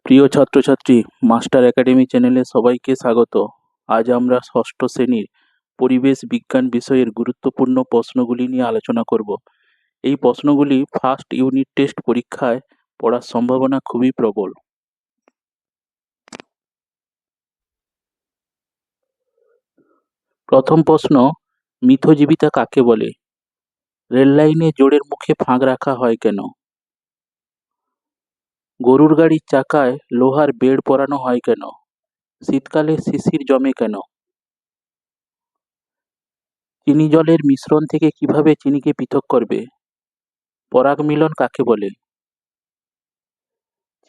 প্রিয় ছাত্রছাত্রী, master academy চ্যানেলে সবাইকে স্বাগত। আজ আমরা ষষ্ঠ শ্রেণীর পরিবেশ বিজ্ঞান বিষয়ের গুরুত্বপূর্ণ প্রশ্নগুলি নিয়ে আলোচনা করব। এই প্রশ্নগুলি ফার্স্ট ইউনিট টেস্ট পরীক্ষায় পড়ার সম্ভাবনা খুবই প্রবল। প্রথম প্রশ্ন, মিথজীবিতা কাকে বলে? রেললাইনে জোড়ের মুখে ফাঁক রাখা হয় কেন? গরুর গাড়ির চাকায় লোহার বেড় পরানো হয় কেন? শীতকালে শিশির জমে কেন? চিনি জলের মিশ্রণ থেকে কিভাবে চিনিকে পৃথক করবে? পরাগ মিলন কাকে বলে?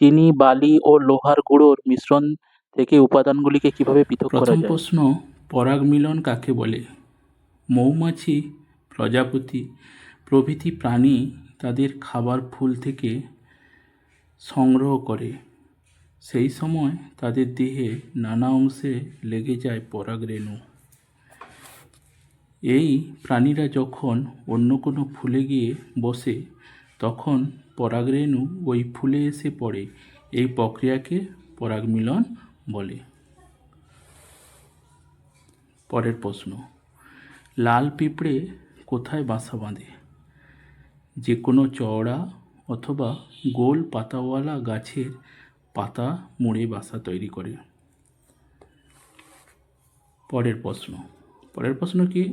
চিনি, বালি ও লোহার গুঁড়োর মিশ্রণ থেকে উপাদানগুলিকে কিভাবে পৃথক করা যায়? প্রথম প্রশ্ন, পরাগ মিলন কাকে বলে? মৌমাছি, প্রজাপতি প্রভৃতি প্রাণী তাদের খাবার ফুল থেকে সংগ্রহ করে। সেই সময় তাদের দেহে নানা অংশে লেগে যায় পরাগরেণু। এই প্রাণীরা যখন অন্য কোনো ফুলে গিয়ে বসে তখন পরাগরেণু ওই ফুলে এসে পড়ে। এই প্রক্রিয়াকে পরাগ মিলন বলে। পরের প্রশ্ন, লাল পিঁপড়ে কোথায় বাসা বাঁধে? যে কোনো চওড়া অথবা গোল পাতাওয়ালা গাছের পাতা মুড়ে বাসা তৈরি করে। পরের প্রশ্ন কি,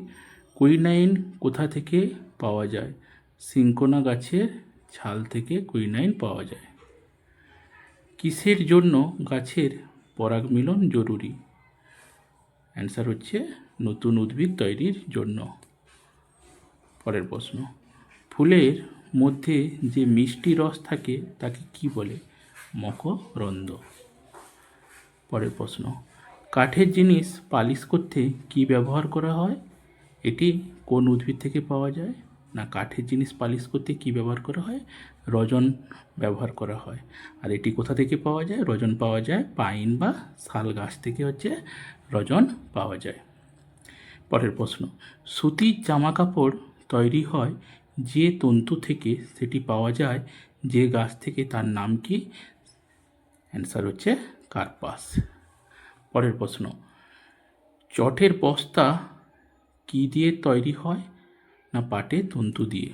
কুইনাইন কোথা থেকে পাওয়া যায়? সিনকোনা গাছের ছাল থেকে কুইনাইন পাওয়া যায়। কিসের জন্য গাছের পরাগ মিলন জরুরি? অ্যান্সার হচ্ছে নতুন উদ্ভিদ তৈরির জন্য। পরের প্রশ্ন, ফুলের মধ্যে যে মিষ্টি রস থাকে তাকে কি বলে? মকরন্দ। পরের প্রশ্ন, কাঠের জিনিস পালিশ করতে কি ব্যবহার করা হয়? এটি কোন উদ্ভিদ থেকে পাওয়া যায়? না, কাঠের জিনিস পালিশ করতে কি ব্যবহার করা হয়? রজন ব্যবহার করা হয়। আর এটি কোথা থেকে পাওয়া যায়? রজন পাওয়া যায় পাইন বা শাল গাছ থেকে রজন পাওয়া যায়। পরের প্রশ্ন, সুতির জামা কাপড় তৈরি হয় যে তন্তু থেকে, সেটি পাওয়া যায় যে গাছ থেকে, তার নাম কি? অ্যান্সার হচ্ছে কার্পাস। পরের প্রশ্ন, চটের বস্তা কি দিয়ে তৈরি হয়? না, পাটের তন্তু দিয়ে।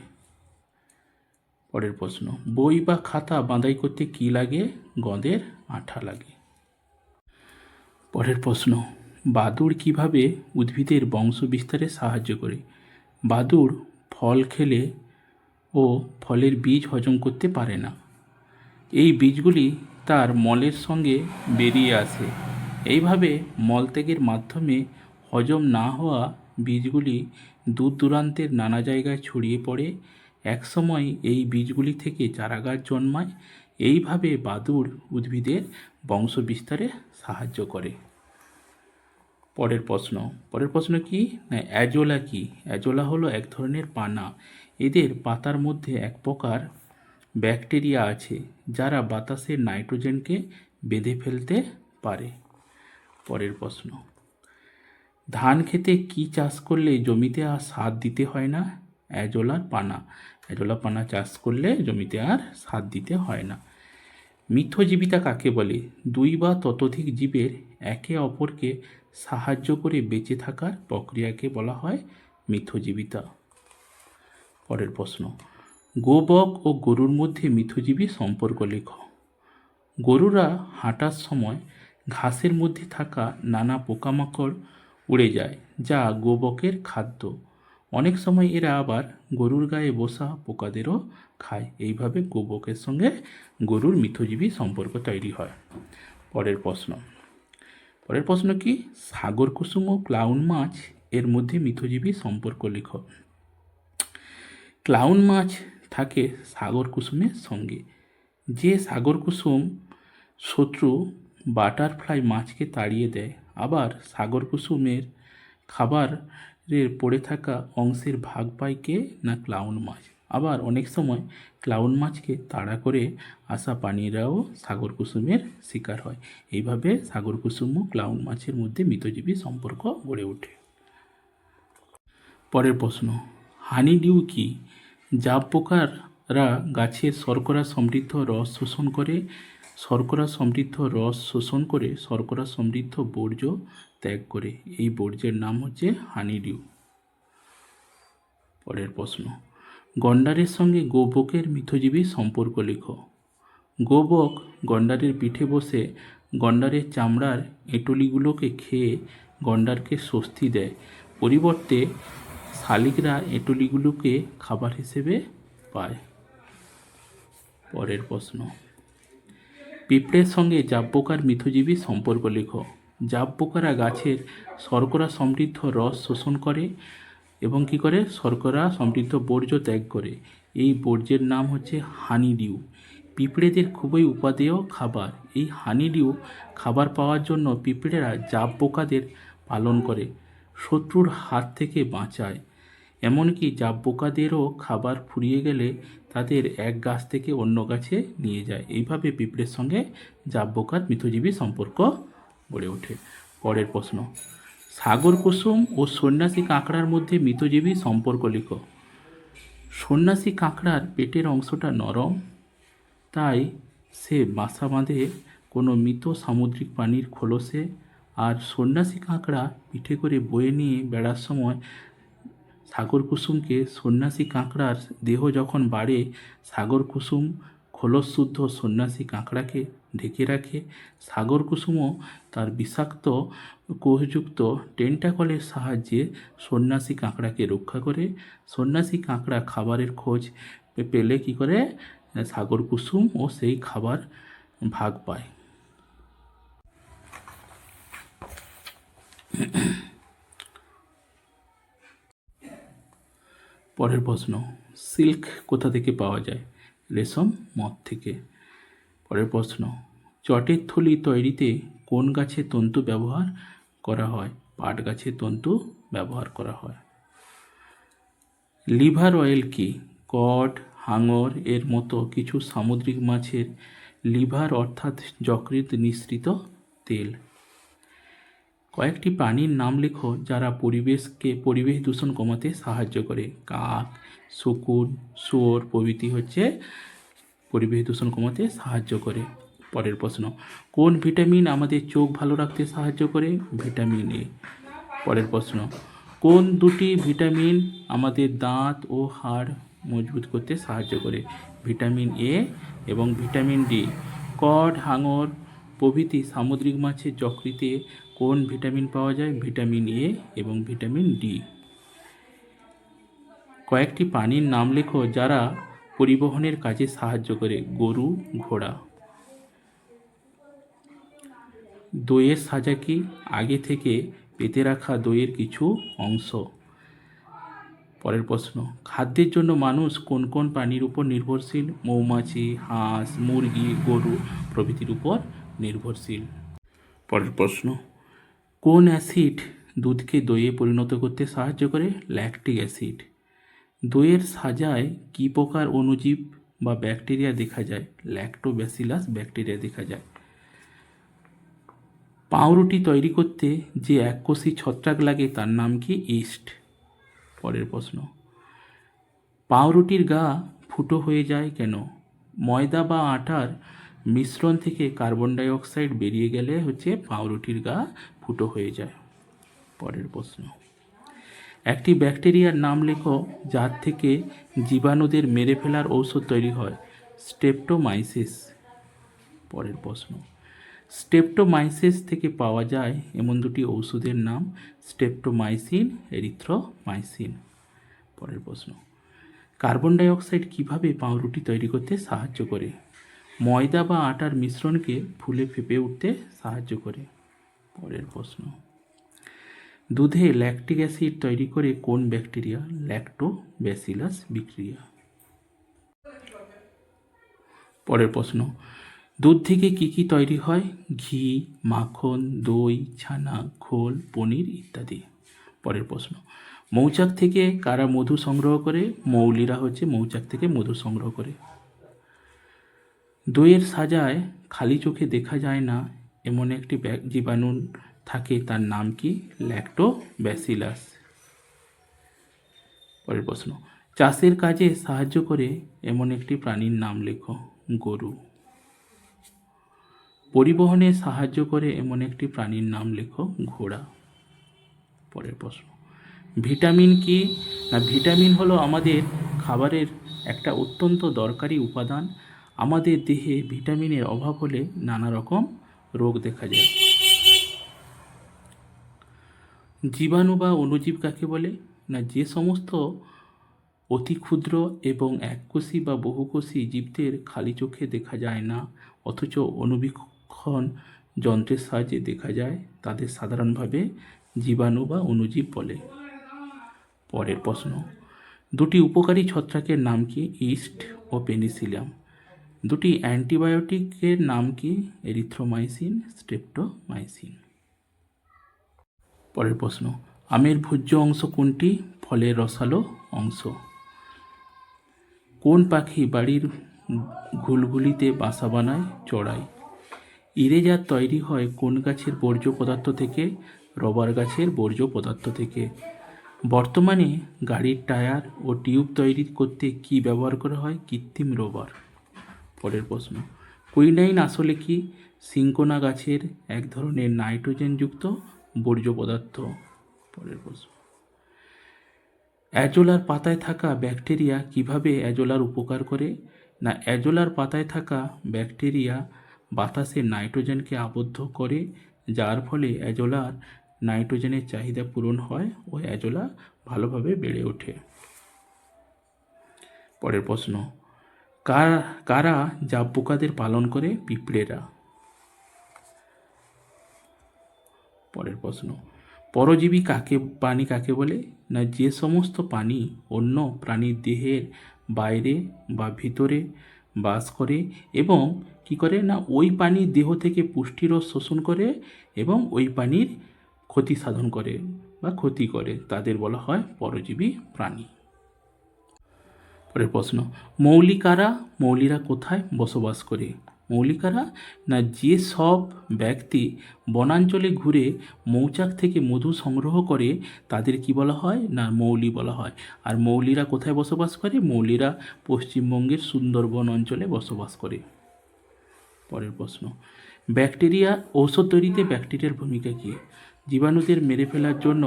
পরের প্রশ্ন, বই বা খাতা বাঁধাই করতে কি লাগে? গঁদের আঠা লাগে। পরের প্রশ্ন, বাদুড় কিভাবে উদ্ভিদের বংশ বিস্তারে সাহায্য করে? বাদুড় ফল খেলে ও ফলের বীজ হজম করতে পারে না। এই বীজগুলি তার মলের সঙ্গে বেরিয়ে আসে। এইভাবে মলত্যাগের মাধ্যমে হজম না হওয়া বীজগুলি দূর দূরান্তের নানা জায়গায় ছড়িয়ে পড়ে। একসময় এই বীজগুলি থেকে চারাগাছ জন্মায়। এইভাবে বাদুড় উদ্ভিদের বংশ বিস্তারে সাহায্য করে। পরের প্রশ্ন কি? না, অ্যাজোলা কি? অ্যাজোলা হলো এক ধরনের পানা। এদের পাতার মধ্যে এক প্রকার ব্যাকটেরিয়া আছে যারা বাতাসের নাইট্রোজেনকে বেঁধে ফেলতে পারে। পরের প্রশ্ন, ধান খেতে কি চাষ করলে জমিতে আর সার দিতে হয় না? অ্যাজোলা পানা চাষ করলে জমিতে আর সার দিতে হয় না। মিথজীবিতা কাকে বলে? দুই বা ততোধিক জীবের একে অপরকে সাহায্য করে বেঁচে থাকার প্রক্রিয়াকে বলা হয় মিথজীবিতা। পরের প্রশ্ন, গোবক ও গরুর মধ্যে মিথজীবী সম্পর্ক লেখো। গরুরা হাঁটার সময় ঘাসের মধ্যে থাকা নানা পোকামাকড় উড়ে যায়, যা গোবকের খাদ্য। অনেক সময় এরা আবার গরুর গায়ে বসা পোকাদেরও খায়। এইভাবে গোবকের সঙ্গে গরুর মিথজীবী সম্পর্ক তৈরি হয়। পরের প্রশ্ন কি? সাগর কুসুম ও ক্লাউন মাছ এর মধ্যে মিথজীবী সম্পর্ক লেখো। ক্লাউন মাছ থাকে সাগর কুসুমের সঙ্গে। যে সাগর কুসুম শত্রু বাটারফ্লাই মাছকে তাড়িয়ে দেয়। আবার সাগর কুসুমের খাবারের পড়ে থাকা অংশের ভাগ পায় কে? না, ক্লাউন মাছ। আবার অনেক সময় ক্লাউন মাছকে তাড়া করে আসা প্রাণীরাও সাগর কুসুমের শিকার হয়। এইভাবে সাগর কুসুম ও ক্লাউন মাছের মধ্যে মিথজীবী সম্পর্ক গড়ে ওঠে। পরের প্রশ্ন, হানিডিউ কি? জাব পোকারা গাছের শর্করা সমৃদ্ধ রস শোষণ করে শর্করা সমৃদ্ধ রস শোষণ করে শর্করা সমৃদ্ধ বর্জ্য ত্যাগ করে। এই বর্জ্যের নাম হচ্ছে হানিডিউ। পরের প্রশ্ন, গন্ডারের সঙ্গে গোবকের মিথজীবী সম্পর্ক লেখো। গোবক গন্ডারের পিঠে বসে গন্ডারের চামড়ার এঁটুলিগুলোকে খেয়ে গন্ডারকে স্বস্তি দেয়। পরিবর্তে শালিকরা এঁটুলিগুলোকে খাবার হিসেবে পায়। পরের প্রশ্ন, পিঁপড়ের সঙ্গে জাব পোকার মিথজীবী সম্পর্ক লেখো। জাব পোকারা গাছের শর্করা সমৃদ্ধ রস শোষণ করে এবং কি করে শর্করা সমৃদ্ধ বর্জ্য ত্যাগ করে। এই বর্জ্যের নাম হচ্ছে হানিডিউ। পিঁপড়েদের খুবই উপাদেয় খাবার। এই হানিডিউ খাবার পাওয়ার জন্য পিঁপড়েরা জাব পোকাদের পালন করে, শত্রুর হাত থেকে বাঁচায়। এমনকি জাব পোকাদেরও খাবার ফুরিয়ে গেলে তাদের এক গাছ থেকে অন্য গাছে নিয়ে যায়। এইভাবে পিঁপড়ের সঙ্গে জাব পোকার মিথজীবী সম্পর্ক গড়ে ওঠে। পরের প্রশ্ন, সাগর কুসুম ও সন্ন্যাসী কাঁকড়ার মধ্যে মিথজীবী সম্পর্ক লেখো। সন্ন্যাসী কাঁকড়ার পেটের অংশটা নরম, তাই সে বাসা বাঁধে কোনো মৃত সামুদ্রিক প্রাণীর খোলসে। আর সন্ন্যাসী কাঁকড়া পিঠে করে বয়ে নিয়ে বেড়ার সময় সাগর কুসুমকে সন্ন্যাসী কাঁকড়ার দেহ যখন বাড়ে, সাগর কুসুম খোলস শুদ্ধ সন্ন্যাসী কাঁকড়াকে ঢেকে রাখে। সাগর কুসুমও তার বিষাক্ত কোষযুক্ত টেন্টাকলের সাহায্যে সন্ন্যাসী কাঁকড়াকে রক্ষা করে। সন্ন্যাসী কাঁকড়া খাবারের খোঁজ পেলে কি করে সাগর কুসুম ও সেই খাবার ভাগ পায়। পরের প্রশ্ন, সিল্ক কোথা থেকে পাওয়া যায়? রেশম মদ থেকে। পরের প্রশ্ন, চটের থলি তৈরিতে কোন গাছের তন্তু ব্যবহার করা হয়? পাট গাছের তন্তু ব্যবহার করা হয়। লিভার অয়েল কি? কড, হাঙর এর মতো কিছু সামুদ্রিক মাছের লিভার অর্থাৎ যকৃৎ নিঃসৃত তেল। কয়েকটি প্রাণীর নাম লেখো যারা পরিবেশ দূষণ কমাতে সাহায্য করে। কাক, শকুন, শুয়োর প্রভৃতি হচ্ছে পরিবেশ দূষণ কমাতে সাহায্য করে। পরের প্রশ্ন, কোন ভিটামিন আমাদের চোখ ভালো রাখতে সাহায্য করে? Vitamin A. পরের প্রশ্ন, কোন দুটি ভিটামিন আমাদের দাঁত ও হাড় মজবুত করতে সাহায্য করে? ভিটামিন এ এবং ভিটামিন ডি। কড, হাঙর প্রভৃতি সামুদ্রিক মাছের যকৃতে কোন ভিটামিন পাওয়া যায়? ভিটামিন এ এবং ভিটামিন ডি। কয়েকটি প্রাণীর নাম লেখো যারা পরিবহনের কাজে সাহায্য করে। গরু, ঘোড়া। দইয়ের সাজা কি? আগে থেকে পেতে রাখা দইয়ের কিছু অংশ। পরের প্রশ্ন, খাদ্যের জন্য মানুষ কোন কোন প্রাণীর উপর নির্ভরশীল? মৌমাছি, হাঁস, মুরগি, গরু প্রভৃতির উপর নির্ভরশীল। পরের প্রশ্ন, কোন অ্যাসিড দুধকে দইয়ে পরিণত করতে সাহায্য করে? Lactic acid. দইয়ের সাজায় কী প্রকার অণুজীব বা ব্যাকটেরিয়া দেখা যায়? ল্যাক্টোব্যাসিলাস ব্যাকটেরিয়া দেখা যায়। পাউরুটি তৈরি করতে যে এককোষী ছত্রাক লাগে তার নাম কি? ইস্ট। পরের প্রশ্ন, পাউরুটির গা ফুটো হয়ে যায় কেন? ময়দা বা আটার মিশ্রণ থেকে কার্বন ডাই অক্সাইড বেরিয়ে গেলে হচ্ছে পাউরুটির গা ফুটো হয়ে যায়। পরের প্রশ্ন, একটি ব্যাকটেরিয়ার নাম লেখো যার থেকে জীবাণুদের মেরে ফেলার ঔষধ তৈরি হয়। স্ট্রেপ্টোমাইসিস। পরের প্রশ্ন, স্ট্রেপ্টোমাইসিস থেকে পাওয়া যায় এমন দুটি ঔষধের নাম। Streptomycin, erythromycin. পরের প্রশ্ন, কার্বন ডাই অক্সাইড কীভাবে পাউরুটি তৈরি করতে সাহায্য করে? ময়দা বা আটার মিশ্রণকে ফুলে ফেঁপে উঠতে সাহায্য করে। পরের প্রশ্ন, দুধে ল্যাকটিক অ্যাসিড তৈরি করে কোন ব্যাকটেরিয়া? ল্যাক্টোব্যাসিলাস বিক্রিয়া। পরের প্রশ্ন, দুধ থেকে কি কি তৈরি হয়? ঘি, মাখন, দই, ছানা, ঘোল, পনির ইত্যাদি। পরের প্রশ্ন, মৌচাক থেকে কারা মধু সংগ্রহ করে? মৌলিরা হচ্ছে মৌচাক থেকে মধু সংগ্রহ করে। দইয়ের সাজায় খালি চোখে দেখা যায় না এমন একটি জীবাণু থাকে, তার নাম কি? ল্যাক্টোব্যাসিলাস। পরের প্রশ্ন, চাষের কাজে সাহায্য করে এমন একটি প্রাণীর নাম লেখো। গরু। পরিবহনে সাহায্য করে এমন একটি প্রাণীর নাম লেখো। ঘোড়া। পরের প্রশ্ন, ভিটামিন কি? না, ভিটামিন হলো আমাদের খাবারের একটা অত্যন্ত দরকারি উপাদান। আমাদের দেহে ভিটামিনের অভাব হলে নানা রকম রোগ দেখা যায়। জীবাণু বা অণুজীব কাকে বলে? না, যে সমস্ত অতি ক্ষুদ্র এবং এককোষী বা বহুকোষী জীবদের খালি চোখে দেখা যায় না, অথচ অণুবীক্ষণ যন্ত্রের সাহায্যে দেখা যায়, তাদের সাধারণভাবে জীবাণু বা অণুজীব বলে। পরের প্রশ্ন, দুটি উপকারী ছত্রাকের নাম কি? ইস্ট ও পেনিসিলিয়াম। দুটি অ্যান্টিবায়োটিকের নাম কি? Erythromycin, streptomycin. পরের প্রশ্ন, আমের ভোজ্য অংশ কোনটি? ফলের রসালো অংশ। কোন পাখি বাড়ির ঘুলঘুলিতে বাসা বানায়? চড়াই। ইরেজার তৈরি হয় কোন গাছের বর্জ্য পদার্থ থেকে? রবার গাছের বর্জ্য পদার্থ থেকে। বর্তমানে গাড়ির টায়ার ও টিউব তৈরি করতে কি ব্যবহার করা হয়? কৃত্রিম রবার। পরের প্রশ্ন, কুইনাইন আসলে কি? সিনকোনা গাছের এক ধরনের নাইট্রোজেনযুক্ত বর্জ্য পদার্থ। পরের প্রশ্ন, অ্যাজোলার পাতায় থাকা ব্যাকটেরিয়া কিভাবে অ্যাজোলার উপকার করে? না, অ্যাজোলার পাতায় থাকা ব্যাকটেরিয়া বাতাসে নাইট্রোজেনকে আবদ্ধ করে, যার ফলে অ্যাজোলার নাইট্রোজেনের চাহিদা পূরণ হয় ও অ্যাজোলা ভালোভাবে বেড়ে ওঠে। পরের প্রশ্ন, কারা জাপ পোকাদের পালন করে? পিঁপড়েরা। পরের প্রশ্ন, পরজীবী প্রাণী কাকে বলে? না, যে সমস্ত প্রাণী অন্য প্রাণীর দেহের বাইরে বা ভিতরে বাস করে এবং কি করে? না, ওই প্রাণীর দেহ থেকে পুষ্টিরস শোষণ করে এবং ওই প্রাণীর ক্ষতি সাধন করে বা ক্ষতি করে, তাদের বলা হয় পরজীবী প্রাণী। পরের প্রশ্ন, মৌলি কারা? মৌলিরা কোথায় বসবাস করে? মৌলিকারা? না, যে সব ব্যক্তি বনাঞ্চলে ঘুরে মৌচাক থেকে মধু সংগ্রহ করে তাদের কি বলা হয়? না, মৌলি বলা হয়। আর মৌলিরা কোথায় বসবাস করে? মৌলিরা পশ্চিমবঙ্গের সুন্দরবন অঞ্চলে বসবাস করে। পরের প্রশ্ন, ব্যাকটেরিয়া ঔষধ তৈরিতে ব্যাকটেরিয়ার ভূমিকা কী? জীবাণুদের মেরে ফেলার জন্য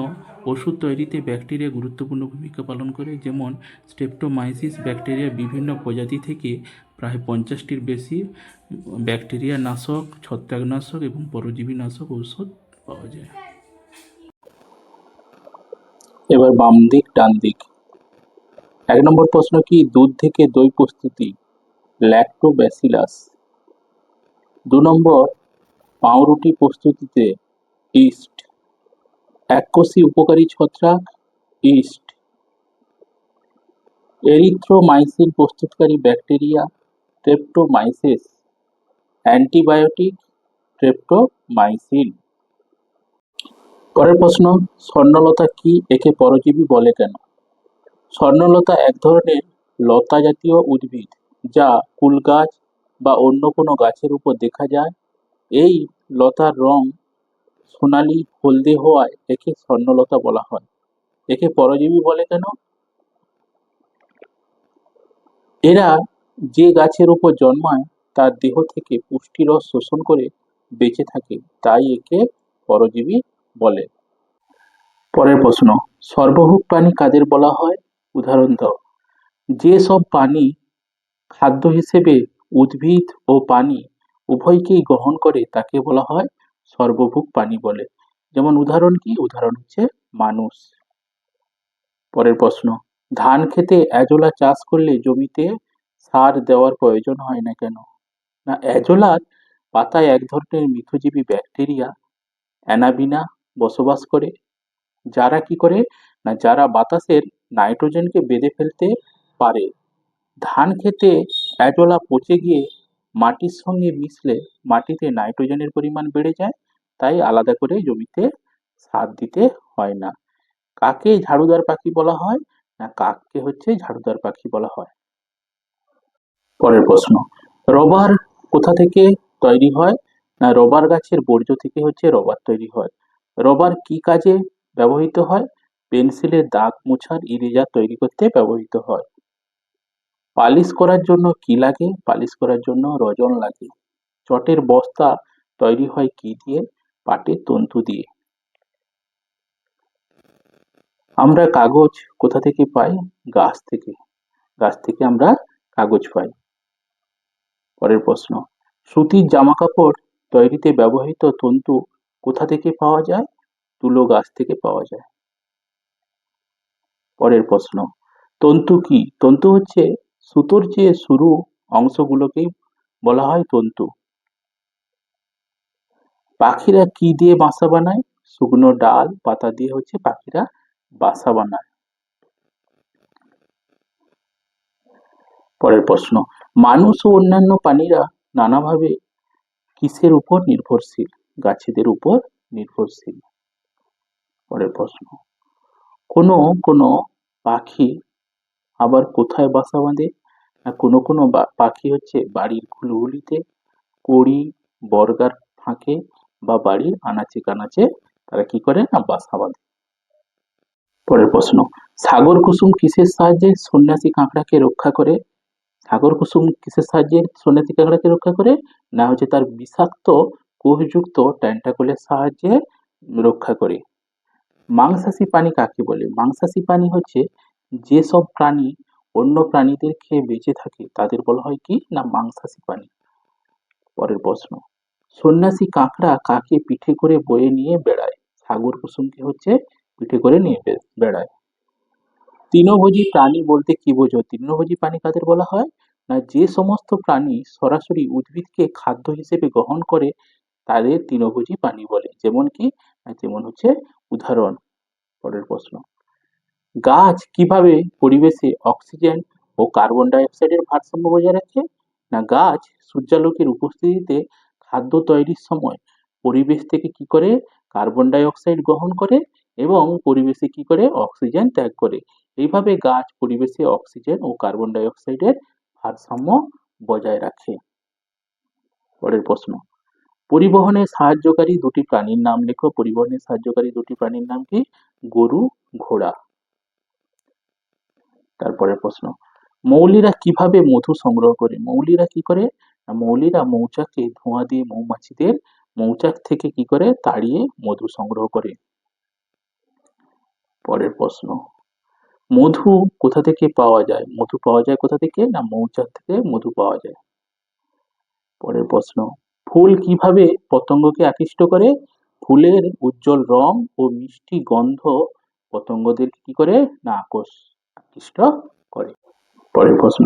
ওষুধ তৈরিতে ব্যাকটেরিয়া গুরুত্বপূর্ণ ভূমিকা পালন করে। যেমন স্ট্রেপ্টোমাইসিস ব্যাকটেরিয়া বিভিন্ন প্রজাতি থেকে প্রায় 50টির বেশি ব্যাকটেরিয়া নাশক, ছত্রাকনাশক এবং পরজীবী নাশক ঔষধ পাওয়া যায়। এবার বাম দিক ডান দিক। 1 নম্বর প্রশ্ন কি? দুধ থেকে দই প্রস্তুতি, ল্যাক্টোব্যাসিলাস। 2 নম্বর, পাউরুটি প্রস্তুতিতে, ইস্ট। এককোষী উপকারী ছত্রাক, ইস্ট। এরিথ্রোমাইসিন প্রস্তুতকারী ব্যাকটেরিয়া, স্ট্রেপ্টোমাইসিস। Antibiotic, streptomycin. পরের প্রশ্ন, স্বর্ণলতা কি? একে পরজীবী বলে কেন? স্বর্ণলতা এক ধরনের লতা জাতীয় উদ্ভিদ যা কুল গাছ বা অন্য কোনো গাছের উপর দেখা যায়। এই লতার রং সোনালী হলদে হওয়ায় একে স্বর্ণলতা বলা হয়। একে পরজীবী বলে কেন? এরা যে গাছের উপর জন্মায় তার দেহ থেকে পুষ্টিরস শোষণ করে বেঁচে থাকে, তাই একে পরজীবী বলে। পরের প্রশ্ন, সর্বভুক প্রাণী কাদের বলা হয়? উদাহরণ দাও। যে সব প্রাণী খাদ্য হিসেবে উদ্ভিদ ও প্রাণী উভয়কেই গ্রহণ করে তাকে বলা হয় সর্বভুক প্রাণী বলে। যেমন উদাহরণ কি? উদাহরণ হচ্ছে মানুষ। পরের প্রশ্ন, ধান খেতে অ্যাজোলা চাষ করলে জমিতে সার দেওয়ার প্রয়োজন হয় না কেন? না, অ্যাজোলার পাতায় এক ধরনের মিথজীবী ব্যাকটেরিয়া অ্যানাবিনা বসবাস করে, যারা কি করে? না, যারা বাতাসের নাইট্রোজেনকে বেঁধে ফেলতে পারে। ধান খেতে অ্যাজোলা পচে গিয়ে মাটির সঙ্গে মিশলে মাটিতে নাইট্রোজেনের পরিমাণ বেড়ে যায়, তাই আলাদা করে জমিতে সার দিতে হয় না। কাকে ঝাড়ুদার পাখি বলা হয়? না, কাককে হচ্ছে ঝাড়ুদার পাখি বলা হয়। পরের প্রশ্ন, রবার কোথা থেকে তৈরি হয়? না, রবার গাছের বর্জ্য থেকে হচ্ছে রবার তৈরি হয়। রবার কি কাজে ব্যবহৃত হয়? পেন্সিলের দাগ মোছার ইরেজার তৈরি করতে ব্যবহৃত হয়। পালিশ করার জন্য কি লাগে? পালিশ করার জন্য রজন লাগে। চটের বস্তা তৈরি হয় কি দিয়ে? পাটের তন্তু দিয়ে। আমরা কাগজ কোথা থেকে পাই? গাছ থেকে। গাছ থেকে আমরা কাগজ পাই। পরের প্রশ্ন, সুতির জামাকাপড় তৈরিতে ব্যবহৃত তন্তু কোথা থেকে পাওয়া যায়? তুলো গাছ থেকে পাওয়া যায়। পরের প্রশ্ন, তন্তু কি? তন্তু হচ্ছে সুতোর যে সরু অংশগুলোকেই বলা হয় তন্তু। পাখিরা কি দিয়ে বাসা বানায়? শুকনো ডাল পাতা দিয়ে হচ্ছে পাখিরা বাসা বানায়। পরের প্রশ্ন, মানুষ ও অন্যান্য প্রাণীরা নানাভাবে কিসের উপর নির্ভরশীল? গাছেদের উপর নির্ভরশীল। পরের প্রশ্ন, কোনো কোনো পাখি আবার কোথায় বাসা বাঁধে? না কোনো কোনো পাখি হচ্ছে বাড়ির হুলহুলিতে, কড়ি, বর্গার ফাঁকে বা বাড়ির আনাচে কানাচে তারা কি করে? না বাসা বাঁধে। পরের প্রশ্ন, সাগর কুসুম কিসের সাহায্যে সন্ন্যাসী কাঁকড়াকে রক্ষা করে? সাগর কুসুম কিসের সাহায্যে সন্ন্যাসী কাঁকড়াকে রক্ষা করে? না হচ্ছে তার বিষাক্ত কোষযুক্ত টেন্টাকলের সাহায্যে রক্ষা করে। মাংসাশী প্রাণী কাকে বলে? মাংসাশী প্রাণী হচ্ছে যেসব প্রাণী অন্য প্রাণীদের খেয়ে বেঁচে থাকে তাদের বলা হয় কি? না মাংসাশী প্রাণী। পরের প্রশ্ন, সন্ন্যাসী কাঁকড়া কাকে পিঠে করে বয়ে নিয়ে বেড়ায়? সাগর কুসুমকে হচ্ছে পিঠে করে নিয়ে বেড়ায়। তৃণভোজী প্রাণী বলতে কি বোঝো? তৃণভোজী প্রাণী কাদের বলা হয়? না যে সমস্ত প্রাণী সরাসরি উদ্ভিদকে খাদ্য হিসেবে গ্রহণ করে তাদের তৃণভোজী প্রাণী বলে। যেমন কি? না যেমন হচ্ছে উদাহরণ। পরের প্রশ্ন, গাছ কিভাবে পরিবেশে অক্সিজেন ও কার্বন ডাই অক্সাইডের ভারসাম্য বজায় রাখে? না গাছ সূর্যালোকের উপস্থিতিতে খাদ্য তৈরির সময় পরিবেশ থেকে কি করে? কার্বন ডাই অক্সাইড গ্রহণ করে এবং পরিবেশে কি করে? অক্সিজেন ত্যাগ করে। এইভাবে গাছ পরিবেশে অক্সিজেন ও কার্বন ডাই অক্সাইডের ভারসাম্য বজায় রাখে। পরের প্রশ্ন, পরিবহনে সাহায্যকারী দুটি প্রাণীর নাম লেখো। পরিবহনে সাহায্যকারী দুটি প্রাণীর নাম কি? গরু, ঘোড়া। তারপরের প্রশ্ন, মৌলিরা কিভাবে মধু সংগ্রহ করে? মৌলিরা কি করে? না মৌলিরা মৌচাকে ধোঁয়া দিয়ে মৌমাছিদের মৌচাক থেকে কি করে? তাড়িয়ে মধু সংগ্রহ করে। পরের প্রশ্ন, মধু কোথা থেকে পাওয়া যায়? মধু পাওয়া যায় কোথা থেকে? না মৌচাক থেকে মধু পাওয়া যায়। পরের প্রশ্ন, ফুল কিভাবে পতঙ্গকে আকৃষ্ট করে? ফুলের উজ্জ্বল রং ও মিষ্টি গন্ধ পতঙ্গদের কি করে? না আকৃষ্ট করে। পরের প্রশ্ন,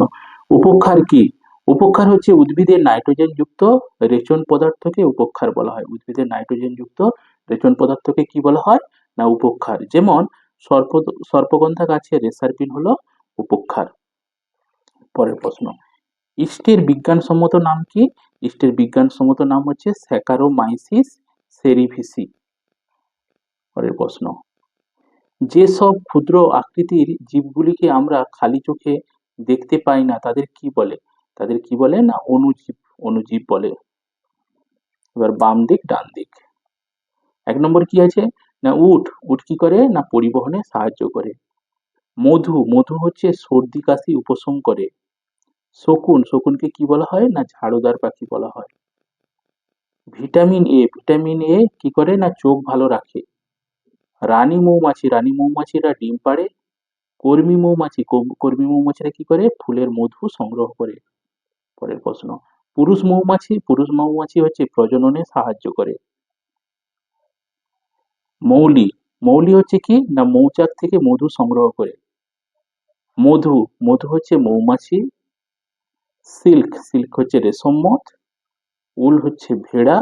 উপক্ষার কি? উপক্ষার হচ্ছে উদ্ভিদের নাইট্রোজেন যুক্ত রেচন পদার্থকে উপক্ষার বলা হয়। উদ্ভিদের নাইট্রোজেন যুক্ত রেচন পদার্থকে কি বলা হয়? না উপক্ষার। যেমন সর্পগন্ধা গাছের রেসারপিন হলো উপক্ষার। পরের প্রশ্ন, ইস্টের বিজ্ঞানসম্মত নাম কি? ইস্টের বিজ্ঞানসম্মত নাম হচ্ছে স্যাকারোমাইসিস সেরিভিসি। পরের প্রশ্ন, যেসব ক্ষুদ্র আকৃতির জীবগুলিকে আমরা খালি চোখে দেখতে পাই না তাদের কি বলে? তাদের কি বলে? না অণুজীব। অণুজীব বলে। এবার বাম দিক ডান দিক। ১ নম্বর কি আছে? না উট। উট কি করে? না পরিবহনে সাহায্য করে। মধু। মধু হচ্ছে সর্দি কাশি উপশম করে। শকুন। শকুনকে কি বলা হয়? না ঝাড়ুদার পাখি বলা হয়। Vitamin A. ভিটামিন এ কি করে? না চোখ ভালো রাখে। রানী মৌমাছি। রানী মৌমাছিরা ডিম পাড়ে। কর্মী মৌমাছি। কর্মী মৌমাছিরা কি করে? ফুলের মধু সংগ্রহ করে। পরের প্রশ্ন, পুরুষ মৌমাছি। পুরুষ মৌমাছি হচ্ছে প্রজননে সাহায্য করে। মৌলি। মৌলি হচ্ছে কি? না মৌচাক থেকে মধু সংগ্রহ করে। মধু। মধু হচ্ছে মৌমাছি। সিল্ক। সিল্ক হচ্ছে রেশম মধ। উল হচ্ছে ভেড়া।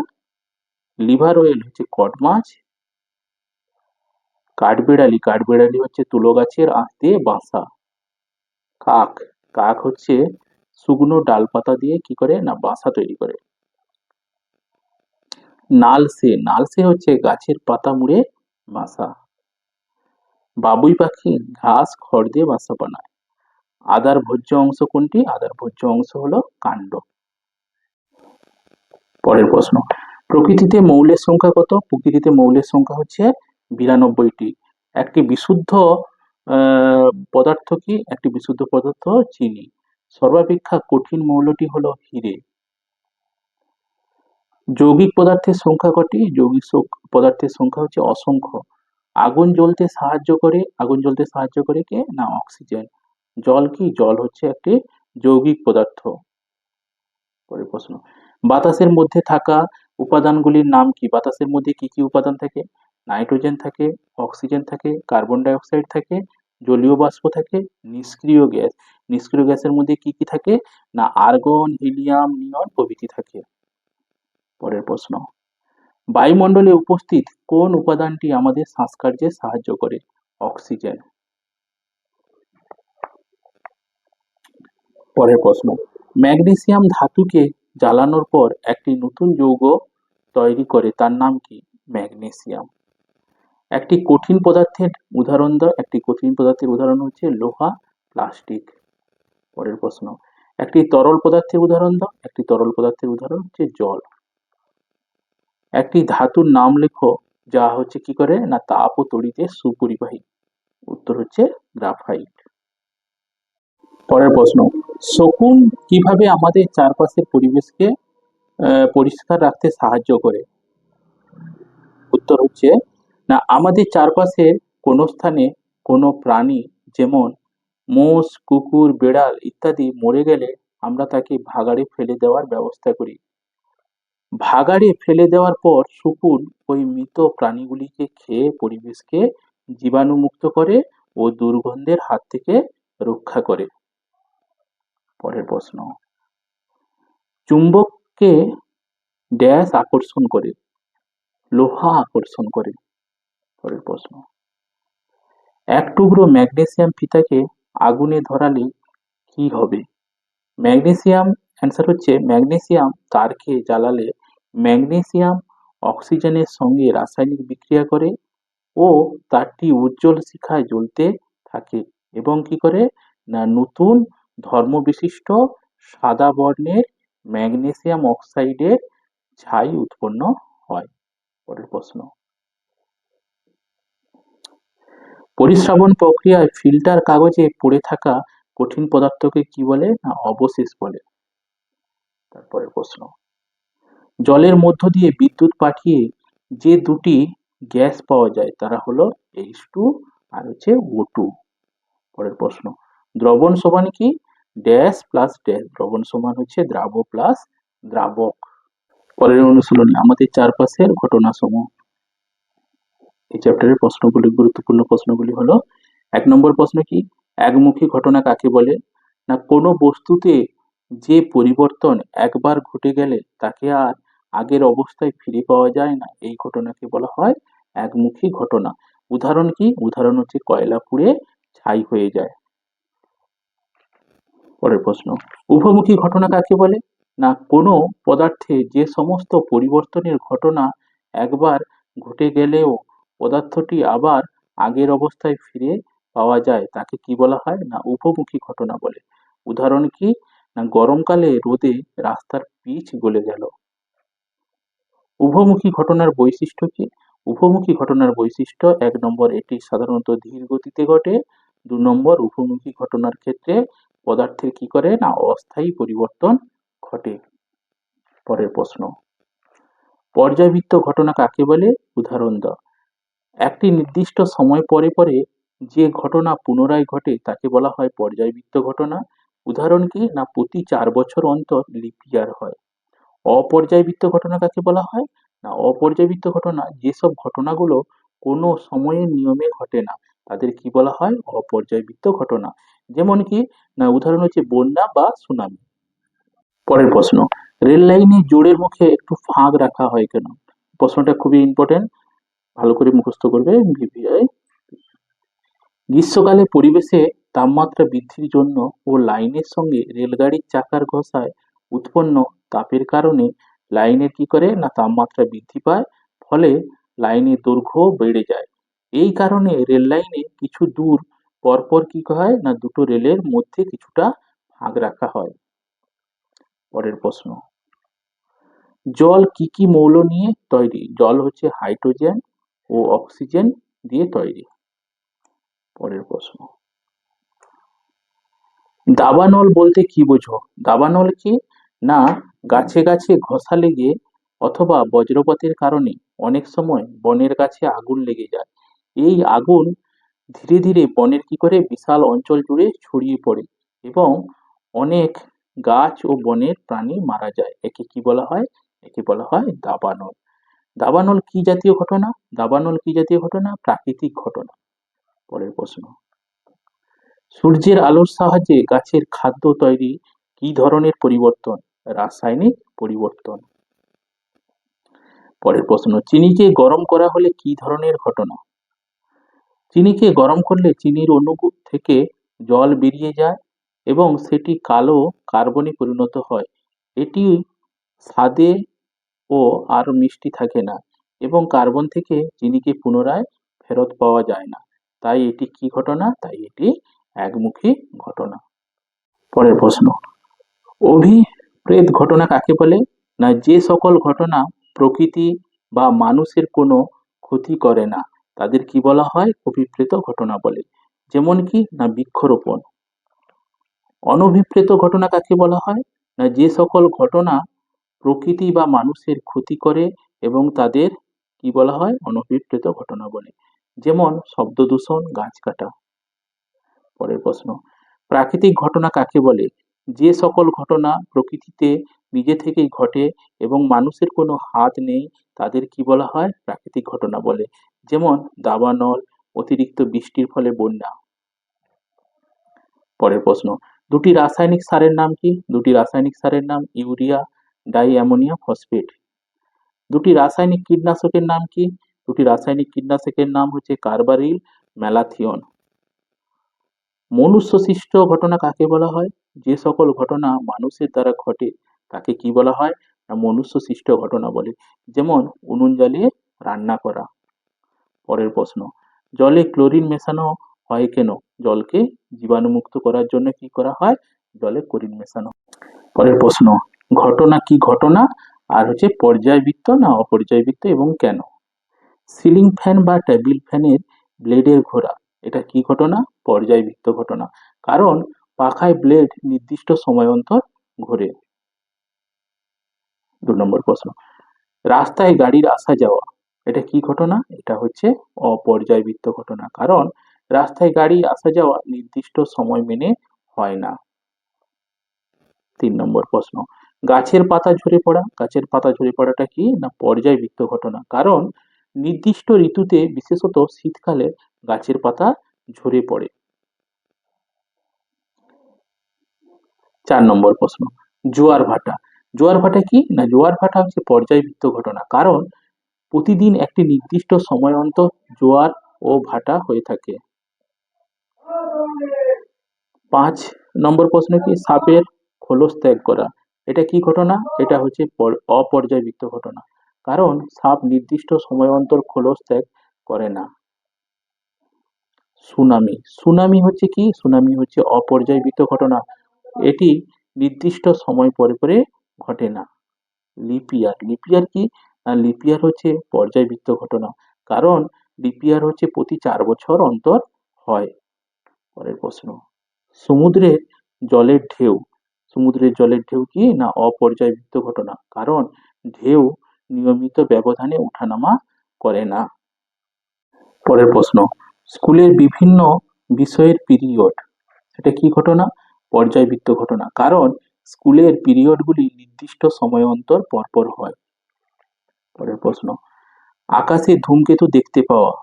লিভার অয়েল হচ্ছে কড মাছ। কাঠবেড়ালি। কাঠবেড়ালি হচ্ছে তুলো গাছের আঁশ দিয়ে বাসা। কাক। কাক হচ্ছে শুকনো ডালপাতা দিয়ে কি করে? না বাসা তৈরি করে। নালসে। নালসে হচ্ছে গাছের পাতা মুড়ে বাসা। বাবুই পাখি ঘাস খড় দিয়ে বাসা বানায়। আদার ভোজ্য অংশ কোনটি? আদার ভোজ্য অংশ হলো কাণ্ড। পরের প্রশ্ন, প্রকৃতিতে মৌলের সংখ্যা কত? প্রকৃতিতে মৌলের সংখ্যা হচ্ছে ৯২টি। একটি বিশুদ্ধ পদার্থ কি? একটি বিশুদ্ধ পদার্থ চিনি। সর্বাপেক্ষা কঠিন মৌলটি হলো হিরে। যৌগিক পদার্থের সংখ্যা কটি? যৌগিক পদার্থের সংখ্যা হচ্ছে অসংখ্য। আগুন জ্বলতে সাহায্য করে কে? না অক্সিজেন। জল কি? জল হচ্ছে একটি যৌগিক পদার্থ। পরের প্রশ্ন, বাতাসের মধ্যে থাকা উপাদানগুলির নাম কি? বাতাসের মধ্যে কি কি উপাদান থাকে? নাইট্রোজেন থাকে, অক্সিজেন থাকে, কার্বন ডাই অক্সাইড থাকে, জলীয় বাষ্প থাকে, নিষ্ক্রিয় গ্যাস। নিষ্ক্রিয় গ্যাসের মধ্যে কি কি থাকে? না আর্গন, হিলিয়াম, নিয়ন প্রভৃতি থাকে। পরের প্রশ্ন, বায়ুমণ্ডলে উপস্থিত কোন উপাদানটি আমাদের শ্বাসকার্যে সাহায্য করে? অক্সিজেন। পরের প্রশ্ন, ম্যাগনেসিয়াম ধাতুকে জ্বালানোর পর একটি নতুন যৌগ তৈরি করে, তার নাম কি? ম্যাগনেসিয়াম। একটি কঠিন পদার্থের উদাহরণ দাও। একটি কঠিন পদার্থের উদাহরণ হচ্ছে লোহা, প্লাস্টিক। পরের প্রশ্ন, একটি তরল পদার্থের উদাহরণ দাও। একটি তরল পদার্থের উদাহরণ হচ্ছে জল। একটি ধাতুর নাম লেখো যা হচ্ছে কি করে? না তাপ ও তড়িতে সুপরিবাহী। উত্তর হচ্ছে গ্রাফাইট। পরের প্রশ্ন, শকুন কিভাবে আমাদের চারপাশের পরিবেশকে পরিষ্কার রাখতে সাহায্য করে? উত্তর হচ্ছে না আমাদের চারপাশের কোনো স্থানে কোনো প্রাণী, যেমন মোষ, কুকুর, বেড়াল ইত্যাদি মরে গেলে আমরা তাকে ভাগাড়ে ফেলে দেওয়ার ব্যবস্থা করি। ভাগাড়ে ফেলে দেওয়ার পর শকুন ওই মৃত প্রাণীগুলিকে খেয়ে পরিবেশকে জীবাণুমুক্ত করে ও দুর্গন্ধের হাত থেকে রক্ষা করে। পরের প্রশ্ন, চুম্বককে ড্যাশ আকর্ষণ করে? লোহা আকর্ষণ করে। পরের প্রশ্ন, এক টুকরো ম্যাগনেসিয়াম ফিতাকে আগুনে ধরালে কি হবে? ম্যাগনেসিয়াম, অ্যান্সার হচ্ছে ম্যাগনেসিয়াম তারকে জ্বালালে ম্যাগনেসিয়াম অক্সিজেনের সঙ্গে রাসায়নিক বিক্রিয়া করে ও তারটি উজ্জ্বল শিখায় জ্বলতে থাকে এবং কি করে? না নতুন ধর্মবিশিষ্ট সাদা বর্ণের ম্যাগনেসিয়াম অক্সাইডের ছাই উৎপন্ন হয়। পরের প্রশ্ন, পরিস্রাবন প্রক্রিয়ায় ফিল্টার কাগজে পড়ে থাকা কঠিন পদার্থকে কি বলে? না অবশেষ বলে। তারপরের প্রশ্ন, জলের মধ্য দিয়ে বিদ্যুৎ পাঠিয়ে যে দুটি গ্যাস পাওয়া যায় তারা হলো H2 আর হচ্ছে O2। পরের প্রশ্ন, দ্রবণ সমান কি? Dash plus dash. দ্রবণ সমান হচ্ছে দ্রাব্য প্লাস দ্রাবক। পরের অনুশীলনী, আমাদের চারপাশের ঘটনাসমূহ। এই চ্যাপ্টারের প্রশ্নগুলি, গুরুত্বপূর্ণ প্রশ্নগুলি হলো, 1 নম্বর প্রশ্ন কি? একমুখী ঘটনা কাকে বলে? না কোনো বস্তুতে যে পরিবর্তন একবার ঘটে গেলে তাকে আর আগের অবস্থায় ফিরে পাওয়া যায় না, এই ঘটনাকে বলা হয় একমুখী ঘটনা। উদাহরণ কি? উদাহরণ হচ্ছে কয়লা পুড়ে ছাই হয়ে যায়। পরের প্রশ্ন, উভমুখী ঘটনা কাকে বলে? না কোনো পদার্থে যে সমস্ত পরিবর্তনের ঘটনা একবার ঘটে গেলেও পদার্থটি আবার আগের অবস্থায় ফিরে পাওয়া যায় তাকে কি বলা হয়? না উভমুখী ঘটনা বলে। উদাহরণ কি? না গরমকালে রোদে রাস্তার পিচ গলে গেল। উভমুখী ঘটনার বৈশিষ্ট্য কি? উভমুখী ঘটনার বৈশিষ্ট্য, 1 নম্বর এটি সাধারণত ধীর গতিতে ঘটে। 2 নম্বর উভমুখী ঘটনার ক্ষেত্রে পদার্থের কি করে? না অস্থায়ী পরিবর্তন ঘটে। পরের প্রশ্ন, পর্যায়বৃত্ত ঘটনা কাকে বলে? উদাহরণ দাও। একটি নির্দিষ্ট সময় পরে পরে যে ঘটনা পুনরায় ঘটে তাকে বলা হয় পর্যায়বৃত্ত ঘটনা। উদাহরণ কি? না প্রতি 4 বছর অন্তর লিপ ইয়ার হয়। অপর্যায়বৃত্ত ঘটনা কাকে বলা হয়? না অপর্যায়বৃত্ত ঘটনা যেসব ঘটনাগুলো কোনো সময়ের নিয়মে ঘটে না তাদের কি বলা হয়? অপর্যায়বৃত্ত ঘটনা। যেমন কি? না উদাহরণ হচ্ছে বন্যা বা সুনামি। পরের প্রশ্ন, রেল লাইনে জোড়ের মুখে একটু ফাঁক রাখা হয় কেন? প্রশ্নটা খুবই ইম্পর্টেন্ট, ভালো করে মুখস্থ করবে। ভিভিআই, গ্রীষ্মকালে পরিবেশে তাপমাত্রা বৃদ্ধির জন্য ও লাইনের সঙ্গে রেলগাড়ির চাকার ঘষায় উৎপন্ন তাপের কারণে লাইনের কি করে? না তাপমাত্রা বৃদ্ধি পায়, ফলে লাইনের দৈর্ঘ্য বেড়ে যায়। এই কারণে রেল লাইনে কিছু দূর পরপর কি হয়? না দুটো রেলের মধ্যে কিছুটা ফাঁক রাখা হয়। পরের প্রশ্ন, জল কি কি মৌল নিয়ে তৈরি? জল হচ্ছে হাইড্রোজেন ও অক্সিজেন দিয়ে তৈরি। পরের প্রশ্ন, দাবানল বলতে কি বোঝো? দাবানল কি? না গাছে গাছে ঘষা লেগে অথবা বজ্রপাতের কারণে অনেক সময় বনের গাছে আগুন লেগে যায়। এই আগুন ধীরে ধীরে বনের কি করে বিশাল অঞ্চল জুড়ে ছড়িয়ে পড়ে এবং অনেক গাছ ও বনের প্রাণী মারা যায়। একে কি বলা হয়? একে বলা হয় দাবানল। দাবানল কি জাতীয় ঘটনা? দাবানল কি জাতীয় ঘটনা? প্রাকৃতিক ঘটনা। পরের প্রশ্ন, সূর্যের আলোর সাহায্যে গাছের খাদ্য তৈরি কি ধরনের পরিবর্তন? রাসায়নিক পরিবর্তন। পরের প্রশ্ন, চিনিকে গরম করা হলে কি ধরনের ঘটনা? চিনিকে গরম করলে চিনির অণু থেকে জল বেরিয়ে যায় এবং সেটি কালো কার্বনে পরিণত হয়। এটি স্বাদে ও আর মিষ্টি থাকে না এবং কার্বন থেকে চিনিকে পুনরায় ফেরত পাওয়া যায় না। তাই এটি কি ঘটনা? তাই এটি একমুখী ঘটনা। পরের প্রশ্ন, অভিপ্রেত ঘটনা কাকে বলে? না যে সকল ঘটনা প্রকৃতি বা মানুষের কোনো ক্ষতি করে না তাদের কি বলা হয়? অভিপ্রেত ঘটনা বলে। যেমন কি? না বৃক্ষরোপণ। অনভিপ্রেত ঘটনা কাকে বলা হয়? না যে সকল ঘটনা প্রকৃতি বা মানুষের ক্ষতি করে এবং তাদের কি বলা হয়? অনভিপ্রেত ঘটনা বলে। যেমন শব্দ দূষণ, গাছ কাটা। পরের প্রশ্ন, প্রাকৃতিক ঘটনা কাকে বলে? যে সকল ঘটনা প্রকৃতিতে নিজে থেকেই ঘটে এবং মানুষের কোনো হাত নেই তাদের কি বলা হয়? প্রাকৃতিক ঘটনা বলে। যেমন দাবানল, অতিরিক্ত বৃষ্টির ফলে বন্যা। পরের প্রশ্ন, দুটি রাসায়নিক সারের নাম কি? দুটি রাসায়নিক সারের নাম ইউরিয়া, ডাই অ্যামোনিয়াম ফসফেট। দুটি রাসায়নিক কীটনাশকের নাম কি? দুটি রাসায়নিক কীটনাশকের নাম হচ্ছে কার্বারিল, ম্যালাথিয়ন। মনুষ্য সৃষ্ট ঘটনা কাকে বলা হয়? যে সকল ঘটনা মানুষের দ্বারা ঘটে তাকে কি বলা হয়? না মনুষ্য সৃষ্ট ঘটনা বলে। যেমন উনুন জ্বালিয়ে রান্না করা। পরের প্রশ্ন, জলে ক্লোরিন মেশানো হয় কেন? জলকে জীবাণুমুক্ত করার জন্য কি করা হয়? জলে ক্লোরিন মেশানো। পরের প্রশ্ন, ঘটনা কি ঘটনা আর হচ্ছে পর্যায়বৃত্ত না অপর্যায়বৃত্ত এবং কেন? সিলিং ফ্যান বা টেবিল ফ্যানের ব্লেডের ঘোরা এটা কি ঘটনা? পর্যায়বৃত্ত ঘটনা। কারণ পাখায় ব্লেড নির্দিষ্ট সময় অন্তর ঘোরে। 2 নম্বর প্রশ্ন, রাস্তায় গাড়ির আসা যাওয়া এটা কি ঘটনা? এটা হচ্ছে অপর্যায়বৃত্ত ঘটনা। কারণ রাস্তায় গাড়ি আসা যাওয়া নির্দিষ্ট সময় মেনে হয় না। 3 নম্বর প্রশ্ন, গাছের পাতা ঝরে পড়া। গাছের পাতা ঝরে পড়াটা কি? না পর্যায়বৃত্ত ঘটনা। কারণ নির্দিষ্ট ঋতুতে বিশেষত শীতকালে গাছের পাতা ঝরে পড়ে। 4 নম্বর প্রশ্ন, জোয়ার ভাটা। জোয়ার ভাটা কি? না জোয়ার ভাটা হচ্ছে পর্যায়বৃত্ত ঘটনা। কারণ প্রতিদিন একটি নির্দিষ্ট সময় অন্তর জোয়ার ও ভাটা হয়ে থাকে। 5 নম্বর প্রশ্ন কি? সাপের খোলস ত্যাগ করা এটা কি ঘটনা? এটা হচ্ছে অপর্যায়বৃত্ত ঘটনা। কারণ সাপ নির্দিষ্ট সময় অন্তর খোলস ত্যাগ করে না। সুনামি। সুনামি হচ্ছে কি? সুনামি হচ্ছে অপর্যায়বৃত্ত ঘটনা। এটি নির্দিষ্ট সময় পরে পরে ঘটে না। লিপ ইয়ার। লিপ ইয়ার কি? না লিপ ইয়ার হচ্ছে পর্যায়বৃত্ত ঘটনা। কারণ লিপ ইয়ার হচ্ছে প্রতি 4 বছর অন্তর হয়। পরের প্রশ্ন, সমুদ্রের জলের ঢেউ। সমুদ্রের জলের ঢেউ কি? না অপর্যায়বৃত্ত ঘটনা। কারণ ঢেউ নিয়মিত ব্যবধানে ওঠানামা করে না। পরের প্রশ্ন, স্কুলের বিভিন্ন বিষয়ের পিরিয়ড সেটা কি ঘটনা? পর্যায়বৃত্ত ঘটনা। কারণ স্কুলের পিরিয়ডগুলি নির্দিষ্ট সময় অন্তর পরপর হয়। পরের প্রশ্ন, আকাশে ধূমকেতু দেখতে পাওয়া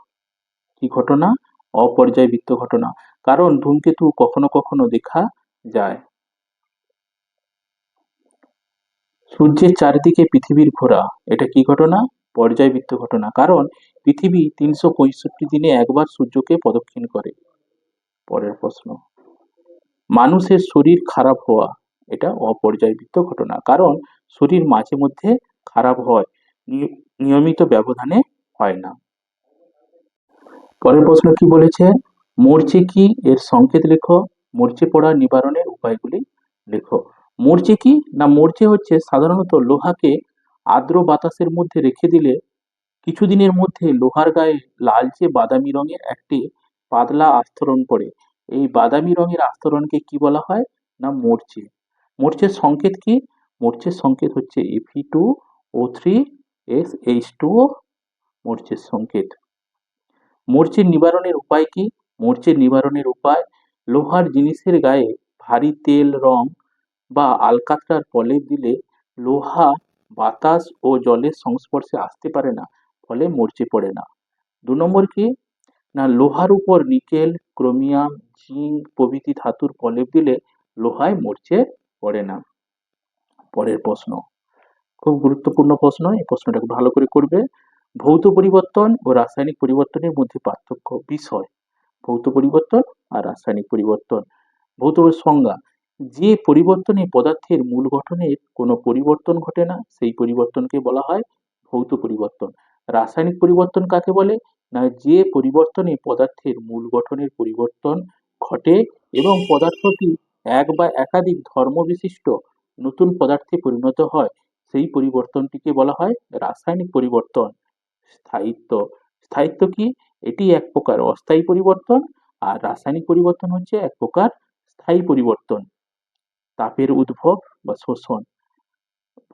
কি ঘটনা? অপর্যায়বৃত্ত ঘটনা। কারণ ধূমকেতু কখনো কখনো দেখা যায়। সূর্যের চারিদিকে পৃথিবীর ঘোরা এটা কি ঘটনা? পর্যায়বৃত্ত ঘটনা। কারণ পৃথিবী 365 দিনে একবার সূর্যকে প্রদক্ষিণ করে। পরের প্রশ্ন, মানুষের শরীর খারাপ হওয়া এটা অপর্যায়বৃত্ত ঘটনা। কারণ শরীর মাঝে মধ্যে খারাপ হয়, নিয়মিত ব্যবধানে হয় না। পরের প্রশ্ন কি বলেছে? মরচে কি? এর সংকেত লেখো। মরচে পড়া নিবারণের উপায়গুলি লেখো। মরচে কি? না মরচে হচ্ছে সাধারণত লোহাকে আর্দ্র বাতাসের মধ্যে রেখে দিলে কিছুদিনের মধ্যে লোহার গায়ে লালচে বাদামি রঙের একটি পাতলা আস্তরণ পড়ে। এই বাদামি রঙের আস্তরণকে কি বলা হয়? না মরচে। মরচের সংকেত কি? মরচের সংকেত হচ্ছে Fe2 O3SH2O মরচের সংকেত। মরচের নিবারণের উপায় কি? মরচের নিবারণের উপায়, লোহার জিনিসের গায়ে ভারী তেল রং বা আলকাতরার প্রলেপ দিলে লোহা বাতাস ও জলের সংস্পর্শে আসতে পারে না, ফলে মরচে পড়ে না। 2 নম্বর কি? না লোহার উপর নিকেল, ক্রোমিয়াম, জিঙ্ক প্রভৃতি ধাতুর প্রলেপ দিলে লোহায় মরচে পড়ে না। পরের প্রশ্ন, খুব গুরুত্বপূর্ণ প্রশ্ন, এই প্রশ্নটাকে ভালো করে করবে। ভৌত পরিবর্তন ও রাসায়নিক পরিবর্তনের মধ্যে পার্থক্য বিষয়। ভৌত পরিবর্তন আর রাসায়নিক পরিবর্তন। ভৌত সংজ্ঞা, যে পরিবর্তনে পদার্থের মূল গঠনের কোনো পরিবর্তন ঘটে না সেই পরিবর্তনকে বলা হয় ভৌত পরিবর্তন। রাসায়নিক পরিবর্তন কাকে বলে? না যে পরিবর্তনে পদার্থের মূল গঠনের পরিবর্তন ঘটে এবং পদার্থটি এক বা একাধিক ধর্ম বিশিষ্ট নতুন পদার্থে পরিণত হয় সেই পরিবর্তনটিকে বলা হয় রাসায়নিক পরিবর্তন। স্থায়িত্ব, স্থায়িত্ব কি? এটি এক প্রকার অস্থায়ী পরিবর্তন আর রাসায়নিক পরিবর্তন হচ্ছে এক প্রকার স্থায়ী পরিবর্তন। তাপের উদ্ভব বা শোষণ,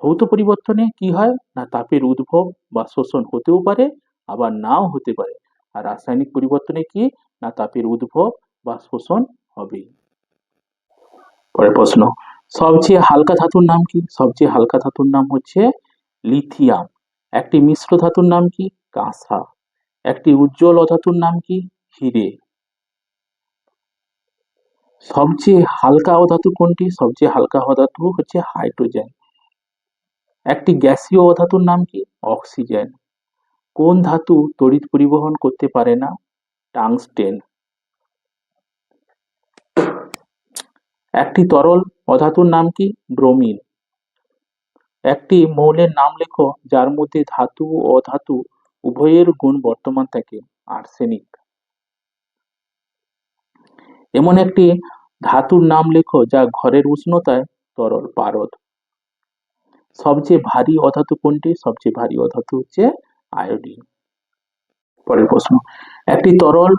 ভৌত পরিবর্তনে কি হয় না তাপের উদ্ভব বা শোষণ হতেও পারে আবার নাও হতে পারে, আর রাসায়নিক পরিবর্তনে কি না তাপের উদ্ভব বা শোষণ হবে। পরের প্রশ্ন, সবচেয়ে হালকা ধাতুর নাম কি? সবচেয়ে হালকা ধাতুর নাম হচ্ছে লিথিয়াম। একটি মিশ্র ধাতুর নাম কি? কাঁসা। একটি উজ্জ্বল অধাতুর নাম কি? হিরে। সবচেয়ে হালকা অধাতু কোনটি? সবচেয়ে হালকা অধাতু হচ্ছে হাইড্রোজেন। একটি গ্যাসীয় অধাতুর নাম কি? অক্সিজেন। কোন ধাতু তড়িৎ পরিবহন করতে পারে না? টাংস্টেন। একটি তরল অধাতুর নাম কি? ব্রোমিন। একটি মৌলের নাম লেখো যার মধ্যে ধাতু ও অধাতু উভয়ের গুণ বর্তমান থাকে। আর্সেনিক। এমন একটি ধাতুর নাম লেখো যা ঘরের উষ্ণতায় তরল। পারদ। সবচেয়ে ভারী অধাতু কোনটি? সবচেয়ে ভারী অধাতু হচ্ছে আয়োডিন। পরের প্রশ্ন, একটি তরল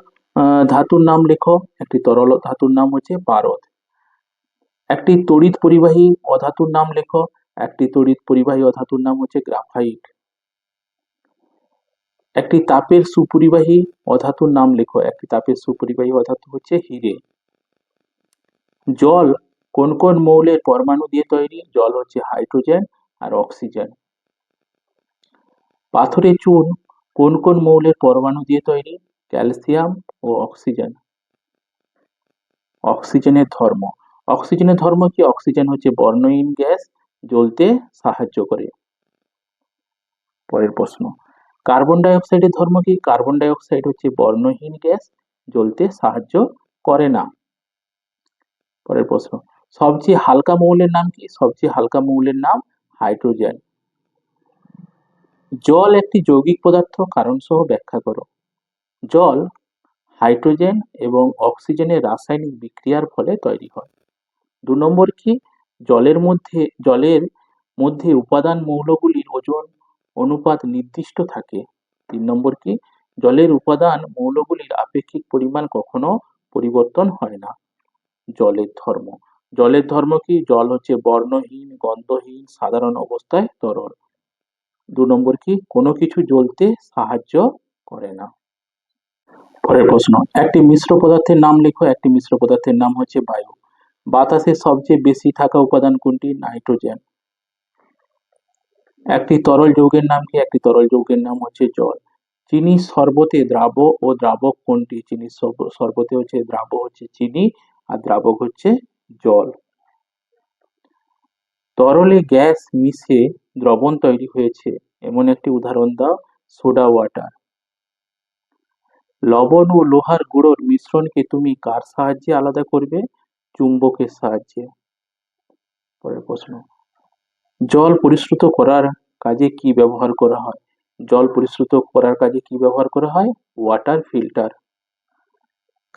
ধাতুর নাম লেখো। একটি তরল ধাতুর নাম হচ্ছে পারদ। একটি তড়িৎ পরিবাহী অধাতুর নাম লেখো। একটি তড়িৎ পরিবাহী অধাতুর নাম হচ্ছে গ্রাফাইট। একটি তাপের সুপরিবাহী অধাতুর নাম লেখো। একটি তাপের সুপরিবাহী অধাতু হচ্ছে হিরে। জল কোন কোন মৌলের পরমাণু দিয়ে তৈরি? জল হচ্ছে হাইড্রোজেন আর অক্সিজেন। পাথরের চুন কোন কোন মৌলের পরমাণু দিয়ে তৈরি? ক্যালসিয়াম ও অক্সিজেন। অক্সিজেনের ধর্ম, অক্সিজেনের ধর্ম কি? অক্সিজেন হচ্ছে বর্ণহীন গ্যাস, জ্বলতে সাহায্য করে। পরের প্রশ্ন, কার্বন ডাই অক্সাইডের ধর্ম কি? কার্বন ডাই অক্সাইড হচ্ছে বর্ণহীন গ্যাস, জ্বলতে সাহায্য করে না। পরের প্রশ্ন, সবচেয়ে হালকা মৌলের নাম কি? সবচেয়ে হালকা মৌলের নাম হাইড্রোজেন। জল একটি যৌগিক পদার্থ, কারণ সহ ব্যাখ্যা করো। জল হাইড্রোজেন এবং অক্সিজেনের রাসায়নিক বিক্রিয়ার ফলে তৈরি হয়। 2 নম্বর কি? জলের মধ্যে উপাদান মৌলগুলির ওজন অনুপাত নির্দিষ্ট থাকে। 3 নম্বর কি? জলের উপাদান মৌলগুলির আপেক্ষিক পরিমাণ কখনো পরিবর্তন হয় না। জলের ধর্ম, জলের ধর্ম কি? জল হচ্ছে বর্ণহীন, গন্ধহীন, সাধারণ অবস্থায় তরল। 2 নম্বর কি? কোনো কিছু জ্বলতে সাহায্য করে না। পরের প্রশ্ন, একটি মিশ্র পদার্থের নাম লেখো। একটি মিশ্র পদার্থের নাম হচ্ছে বায়ু। বাতাসে সবচেয়ে বেশি থাকা উপাদান কোনটি? নাইট্রোজেন। একটি তরল যৌগের নাম কি? একটি তরল যৌগের নাম হচ্ছে জল। চিনি শরবতে দ্রাব্য ও দ্রাবক কোনটি? চিনি শরবতে হচ্ছে দ্রাব্য হচ্ছে চিনি আর দ্রাবক হচ্ছে জল। তরলে গ্যাস মিশে দ্রবণ তৈরি হয়েছে এমন একটি উদাহরণ দাও। Soda water. লবণ ও লোহার গুঁড়োর মিশ্রণকে তুমি কার সাহায্যে আলাদা করবে? চুম্বকের সাহায্যে। পরের প্রশ্ন, জল পরিশ্রুত করার কাজে কি ব্যবহার করা হয়? জল পরিশ্রুত করার কাজে কি ব্যবহার করা হয়? Water filter.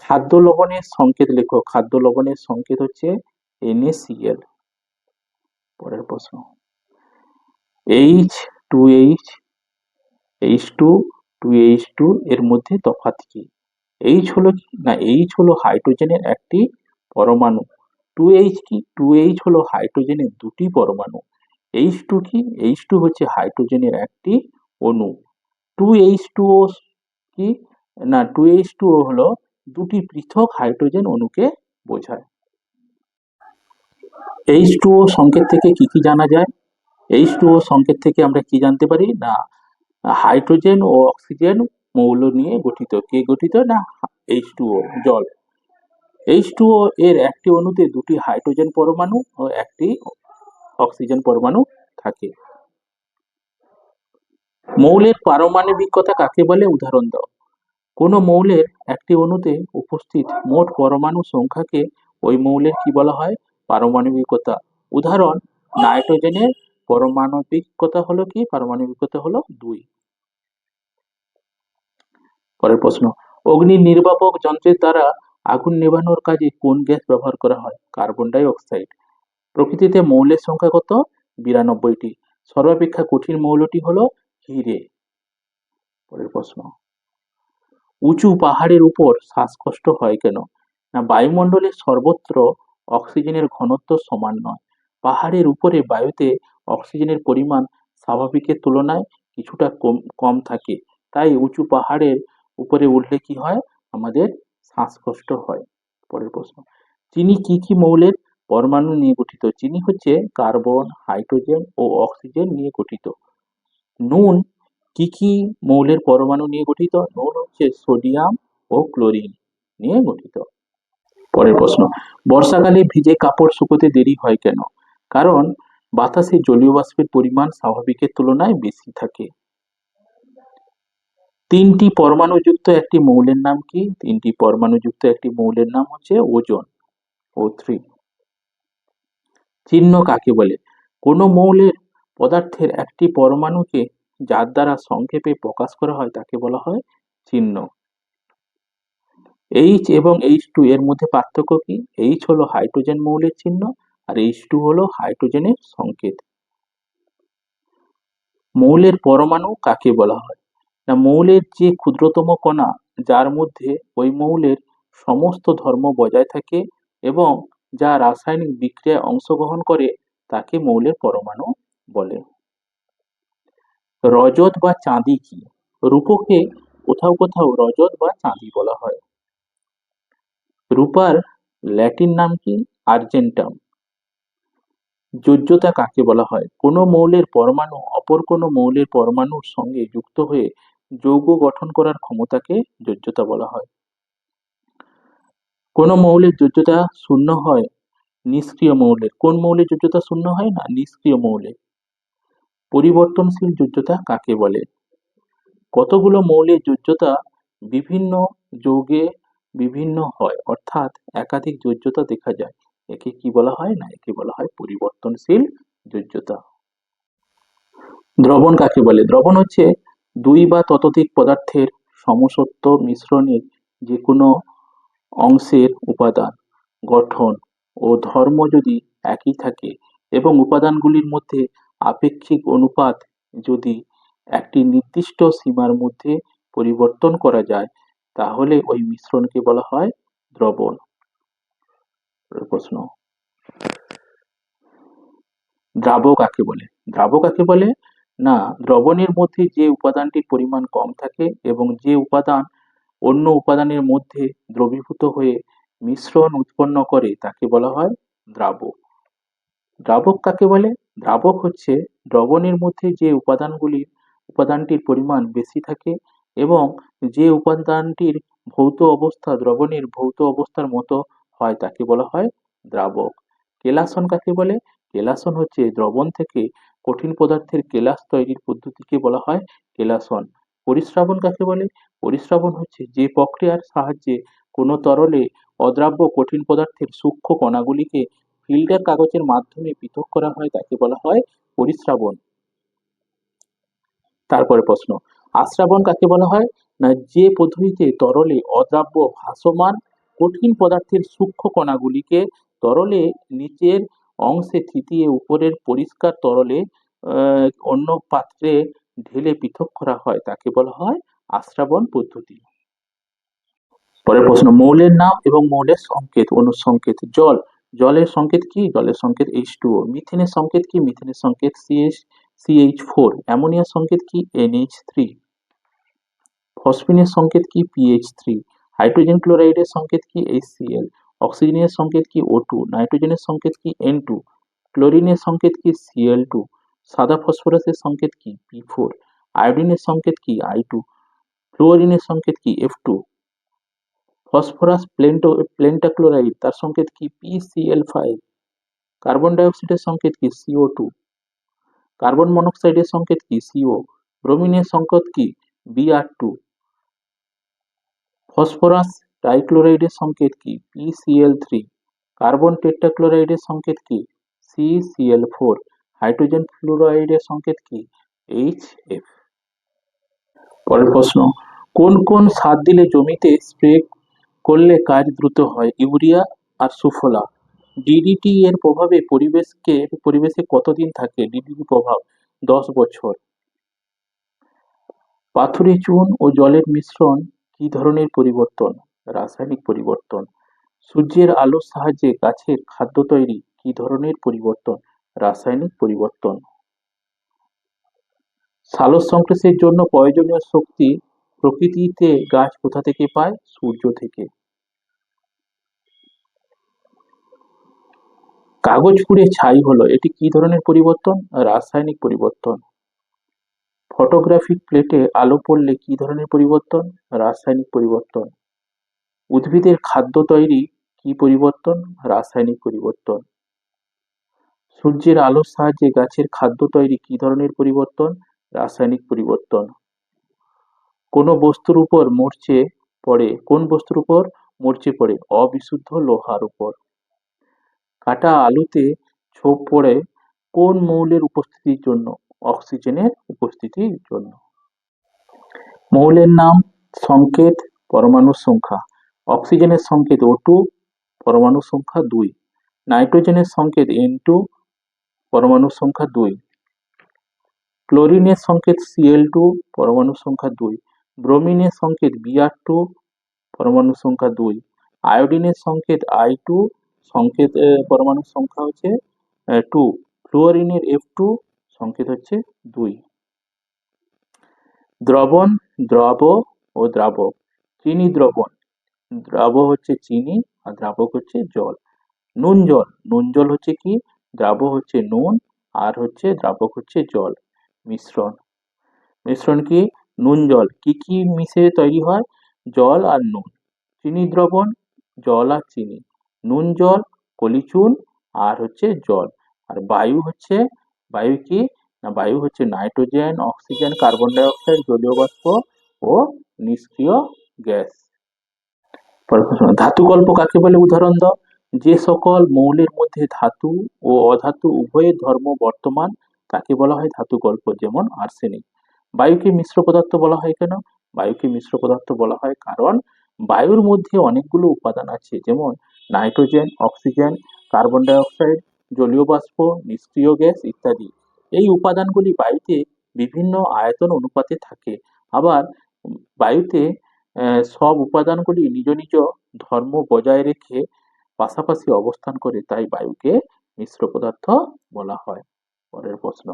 খাদ্য লবণের সংকেত লেখো। খাদ্য লবণের সংকেত হচ্ছে NaCl। পরের প্রশ্ন, H2H, H2, 2H2 এর মধ্যে তফাৎ কি? H হলো কি? না H হলো হাইড্রোজেনের একটি পরমাণু। 2H কি? 2H হলো হাইড্রোজেনের দুটি পরমাণু। H2 কি? H2 হচ্ছে হাইড্রোজেনের একটি অণু। 2H2O কি? না, 2H2O হলো দুটি পৃথক হাইড্রোজেন অণুকে বোঝায়। H2O সংকেত থেকে কি কি জানা যায়? H2O সংকেত থেকে আমরা কি জানতে পারি? না, হাইড্রোজেন ও অক্সিজেন মৌল নিয়ে গঠিত। কে গঠিত? না, H2O, জল। H2O এর একটি অণুতে দুটি হাইড্রোজেন পরমাণু ও একটি অক্সিজেন পরমাণু থাকে। মৌলের পারমাণবিকতা কাকে বলে? উদাহরণ দাও। কোন মৌলের একটি অণুতে উপস্থিত মোট পরমাণু সংখ্যাকে ওই মৌলের কি বলা হয়? পারমাণবিকতা। উদাহরণ, নাইট্রোজেনের পারমাণবিকতা হলো কি? পারমাণবিকতা হলো 2। পরের প্রশ্ন, অগ্নি নির্বাপক যন্ত্রের দ্বারা আগুন নেভানোর কাজে কোন গ্যাস ব্যবহার করা হয়? Carbon die oxide. প্রকৃতিতে মৌলের সংখ্যা কত? 92টি। সর্বাপেক্ষা কঠিন মৌলটি হলো হিরে। পরের প্রশ্ন, উঁচু পাহাড়ের উপর শ্বাসকষ্ট হয় কেন? না, বায়ুমণ্ডলে সর্বত্র অক্সিজেনের ঘনত্ব সমান নয়। পাহাড়ের উপরে বায়ুতে অক্সিজেনের পরিমাণ স্বাভাবিকের তুলনায় কিছুটা কম কম থাকে, তাই উঁচু পাহাড়ের উপরে উঠলে কি হয়? আমাদের শ্বাসকষ্ট হয়। পরের প্রশ্ন, চিনি কি কি মৌলের পরমাণু নিয়ে গঠিত? চিনি হচ্ছে কার্বন, হাইড্রোজেন ও অক্সিজেন নিয়ে গঠিত। নুন কি কি মৌলের পরমাণু নিয়ে গঠিত? নুন হচ্ছে সোডিয়াম ও ক্লোরিন নিয়ে গঠিত। পরের প্রশ্ন, বর্ষাকালে ভিজে কাপড় শুকোতে দেরি হয় কেন? কারণ বাতাসে জলীয় বাষ্পের পরিমাণ স্বাভাবিকের তুলনায় বেশি থাকে। তিনটি পরমাণুযুক্ত একটি মৌলের নাম কি? তিনটি পরমাণুযুক্ত একটি মৌলের নাম হচ্ছে ওজোন, O3। চিহ্ন কাকে বলে? কোন মৌলের পদার্থের একটি পরমাণুকে যার দ্বারা সংক্ষেপে প্রকাশ করা হয় তাকে বলা হয় চিহ্ন। H এবং H2 এর মধ্যে পার্থক্য কি? H হলো হাইড্রোজেন মৌলের চিহ্ন আর H2 হলো হাইড্রোজেনের সংকেত। মৌলের পরমাণু কাকে বলা হয়? না, মৌলের যে ক্ষুদ্রতম কণা যার মধ্যে ওই মৌলের সমস্ত ধর্ম বজায় থাকে এবং যা রাসায়নিক বিক্রিয়ায় অংশগ্রহণ করে তাকে মৌলের পরমাণু বলে। রজত বা চাঁদি কি? রূপকে কোথাও কোথাও রজত বা চাঁদি বলা হয়। রূপার ল্যাটিন নাম কি? আর্জেন্টাম। যোজ্যতা কাকে বলা হয়? কোন মৌলের পরমাণু অপর কোন মৌলের পরমাণুর সঙ্গে যুক্ত হয়ে যৌগ গঠন করার ক্ষমতাকে যোজ্যতা বলা হয়। কোন মৌলের যোজ্যতা শূন্য হয়? নিষ্ক্রিয় মৌলের। কোন মৌলের যোজ্যতা শূন্য হয়? না, নিষ্ক্রিয় মৌলের। পরিবর্তনশীল যোজ্যতা কাকে বলে? কতগুলো মৌলের যোজ্যতা বিভিন্ন যৌগে বিভিন্ন হয়, অর্থাৎ একাধিক যোজ্যতা দেখা যায়, একে কি বলা হয়? না, একে বলা হয় পরিবর্তনশীল যোজ্যতা। দ্রবণ কাকে বলে? দ্রবণ হচ্ছে দুই বা ততোধিক পদার্থের সমসত্ব মিশ্রণের যে কোনো অংশের উপাদান, গঠন ও ধর্ম যদি একই থাকে এবং উপাদানগুলির মধ্যে আপেক্ষিক অনুপাত যদি একটি নির্দিষ্ট সীমার মধ্যে পরিবর্তন করা যায় তাহলে ওই মিশ্রণকে বলা হয় দ্রবণ। প্রশ্ন, দ্রাবক কাকে বলে? দ্রাবক কাকে বলে? না, দ্রবণের মধ্যে যে উপাদানটির পরিমাণ কম থাকে এবং যে উপাদান অন্য উপাদানের মধ্যে দ্রবীভূত হয়ে মিশ্রণ উৎপন্ন করে তাকে বলা হয় দ্রাবক। দ্রাবক কাকে বলে? দ্রাবক হচ্ছে দ্রবণের মধ্যে যে উপাদানটির পরিমাণ বেশি থাকে এবং যে উপাদানটির ভৌত অবস্থা দ্রবণের ভৌত অবস্থার মতো হয় তাকে বলা হয় দ্রাবক। কেলাসন কাকে বলে? কেলাসন হচ্ছে দ্রবণ থেকে কঠিন পদার্থের কেলাস তৈরির পদ্ধতিকে বলা হয় কেলাসন। পরিস্রাবণ কাকে বলে? পরিস্রাবণ হচ্ছে যে প্রক্রিয়ার সাহায্যে কোনো তরলে অদ্রাব্য কঠিন পদার্থের সূক্ষ্ম কণাগুলিকে ফিল্টার কাগজের মাধ্যমে পৃথক করা হয় তাকে বলা হয় পরিস্রাবণ। তারপরে প্রশ্ন, আস্রাবণ কাকে বলা হয়? না, যে পদ্ধতিতে তরলে অদ্রাব্য ভাসমান কঠিন পদার্থের সূক্ষ্ম কণাগুলিকে তরলে নিচের অংশে থিতিয়ে উপরের পরিষ্কার তরলে অন্য পাত্রে ঢেলে পৃথক করা হয় তাকে বলা হয় আস্রাবণ পদ্ধতি। পরের প্রশ্ন, মৌলের নাম এবং মৌলের সংকেত অনুসংকেত। জল জলের সংকেত কি? জলের সংকেত H2O। মিথেনের সংকেত কি? মিথেনের সংকেত CH4। অ্যামোনিয়ার সংকেত কি? NH3। ফসফিনের সংকেত কি? PH3। হাইড্রোজেন ক্লোরাইডের সংকেত কি? HCl। অক্সিজেনের সংকেত কি? O2। নাইট্রোজেনের সংকেত কি? N2। ক্লোরিনের সংকেত কি? Cl2। সাদা ফসফরাসের সংকেত কি? P4। আয়োডিনের সংকেত কি? I2। ফ্লুওরিনের সংকেত কি? F2। ফসফরাস পেন্টাক্লোরাইড তার সংকেত কি? PCl5। কার্বন ডাই অক্সাইডের সংকেত কি? CO2। কার্বন মনোক্সাইডের সংকেত কি? CO। ব্রোমিনের সংকেত কি? Br2। ফসফরাস ডাইক্লোরাইডের সংকেত কি? PCl3। কার্বন টেট্রাক্লোরাইডের সংকেত কি? CCl4। হাইড্রোজেন ফ্লুরাইডের সংকেত কি? HF। পরের প্রশ্ন, কোন কোন সার দিলে জমিতে স্প্রে করলে কাজ দ্রুত হয়? ইউরিয়া আর সুফলা। ডিডিটি এর প্রভাবে পরিবেশে কতদিন থাকে? ডিডিটি প্রভাব 10 বছর। পাথুরে চুন ও জলের মিশ্রণ কি ধরনের পরিবর্তন? রাসায়নিক পরিবর্তন। সূর্যের আলোর সাহায্যে গাছের খাদ্য তৈরি কি ধরনের পরিবর্তন? রাসায়নিক পরিবর্তন। সালোকসংশ্লেষের জন্য প্রয়োজনীয় শক্তি প্রকৃতিতে গাছ কোথা থেকে পায়? সূর্য থেকে। কাগজ পুড়ে ছাই হলো, এটি কি ধরনের পরিবর্তন? রাসায়নিক পরিবর্তন। ফটোগ্রাফিক প্লেটে আলো পড়লে কি ধরনের পরিবর্তন? রাসায়নিক পরিবর্তন। উদ্ভিদের খাদ্য তৈরি কি পরিবর্তন? রাসায়নিক পরিবর্তন। সূর্যের আলোর সাহায্যে গাছের খাদ্য তৈরি কি ধরনের পরিবর্তন? রাসায়নিক পরিবর্তন। কোন বস্তুর উপর মরচে পড়ে? অবিশুদ্ধ লোহার উপর। কাটা আলুতে ছোপ পড়ে কোন মৌলের উপস্থিতির জন্য? অক্সিজেনের উপস্থিতির জন্য। মৌলের নাম, সংকেত, পরমাণুর সংখ্যা। অক্সিজেনের সংকেত O2, পরমাণুর সংখ্যা 2। নাইট্রোজেনের সংকেত N2, পরমাণুর সংখ্যা 2। ক্লোরিনের সংকেত Cl2, পরমাণুর সংখ্যা 2। ব্রোমিনের সংকেত Br2, পরমাণুর সংখ্যা 2। আয়োডিনের সংকেত I2, পরমাণুর সংখ্যা হচ্ছে 2। ফ্লুওরিনের F2, সংকেত হচ্ছে 2। দ্রবণ, দ্রব ও দ্রাবক। চিনি দ্রবণ, দ্রব হচ্ছে চিনি আর দ্রাবক হচ্ছে জল। নুন জল হচ্ছে কি? দ্রাব হচ্ছে নুন আর দ্রাবক হচ্ছে জল। মিশ্রণ কি? নুন জল। কি কি মিশে তৈরি হয়? জল আর নুন। চিনি দ্রবণ, জল আর চিনি। নুন জল, কলিচুন আর জল। আর বায়ু কি? না, বায়ু হচ্ছে nitrogen, oxygen, carbon die oxide, জলীয় বাষ্প ও নিষ্ক্রিয় গ্যাস। পরের প্রশ্ন, ধাতু গল্প কাকে বলে? উদাহরণ দাও। যে সকল মৌলের মধ্যে ধাতু ও অধাতু উভয়ের ধর্ম বর্তমান তাকে বলা হয় ধাতু গল্প, যেমন আর্সেনিক। বায়ুকে মিশ্র পদার্থ বলা হয় কেন? বায়ুকে মিশ্র পদার্থ বলা হয় কারণ বায়ুর মধ্যে অনেকগুলো উপাদান আছে, যেমন nitrogen, oxygen, carbon die oxide, জলীয় বাষ্প, নিষ্ক্রিয় গ্যাস ইত্যাদি। এই উপাদানগুলি বায়ুতে বিভিন্ন আয়তন অনুপাতে থাকে। আবার বায়ুতে সব উপাদানগুলি নিজ নিজ ধর্ম বজায় রেখে পাশাপাশি অবস্থান করে, তাই বায়ুকে মিশ্র পদার্থ বলা হয়। পরের প্রশ্ন,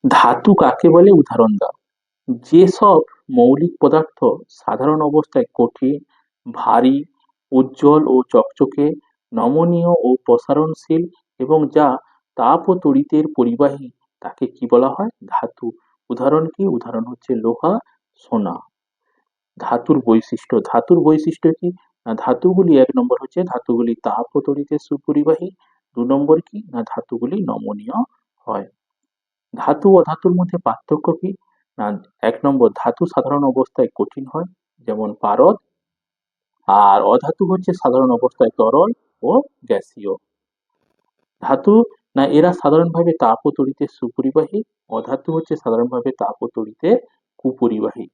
ধাতু কাকে বলে? উদাহরণ দাও। যেসব মৌলিক পদার্থ সাধারণ অবস্থায় কঠিন, ভারী, উজ্জ্বল ও চকচকে, নমনীয় ও প্রসারণশীল এবং যা তাপ ও তড়িতের পরিবাহী, তাকে কি বলা হয়? ধাতু। উদাহরণ কি? উদাহরণ হচ্ছে লোহা, সোনা। ধাতুর বৈশিষ্ট্য কি? না, ধাতুগুলি 1 নম্বর হচ্ছে ধাতুগুলি তাপ ও তড়িতের সুপরিবাহী। 2 নম্বর কি? না, ধাতুগুলি নমনীয় হয়। ধাতু ও অধাতুর মধ্যে পার্থক্য কি? না, 1 নম্বর, ধাতু সাধারণ অবস্থায় কঠিন হয়, যেমন পারদ। আর অধাতু হচ্ছে সাধারণ অবস্থায় তরল ও গ্যাসীয়। ধাতু, না, এরা সাধারণভাবে তাপ ও তড়িতের সুপরিবাহী। অধাতু হচ্ছে সাধারণভাবে তাপ ও তড়িতের কুপরিবাহী।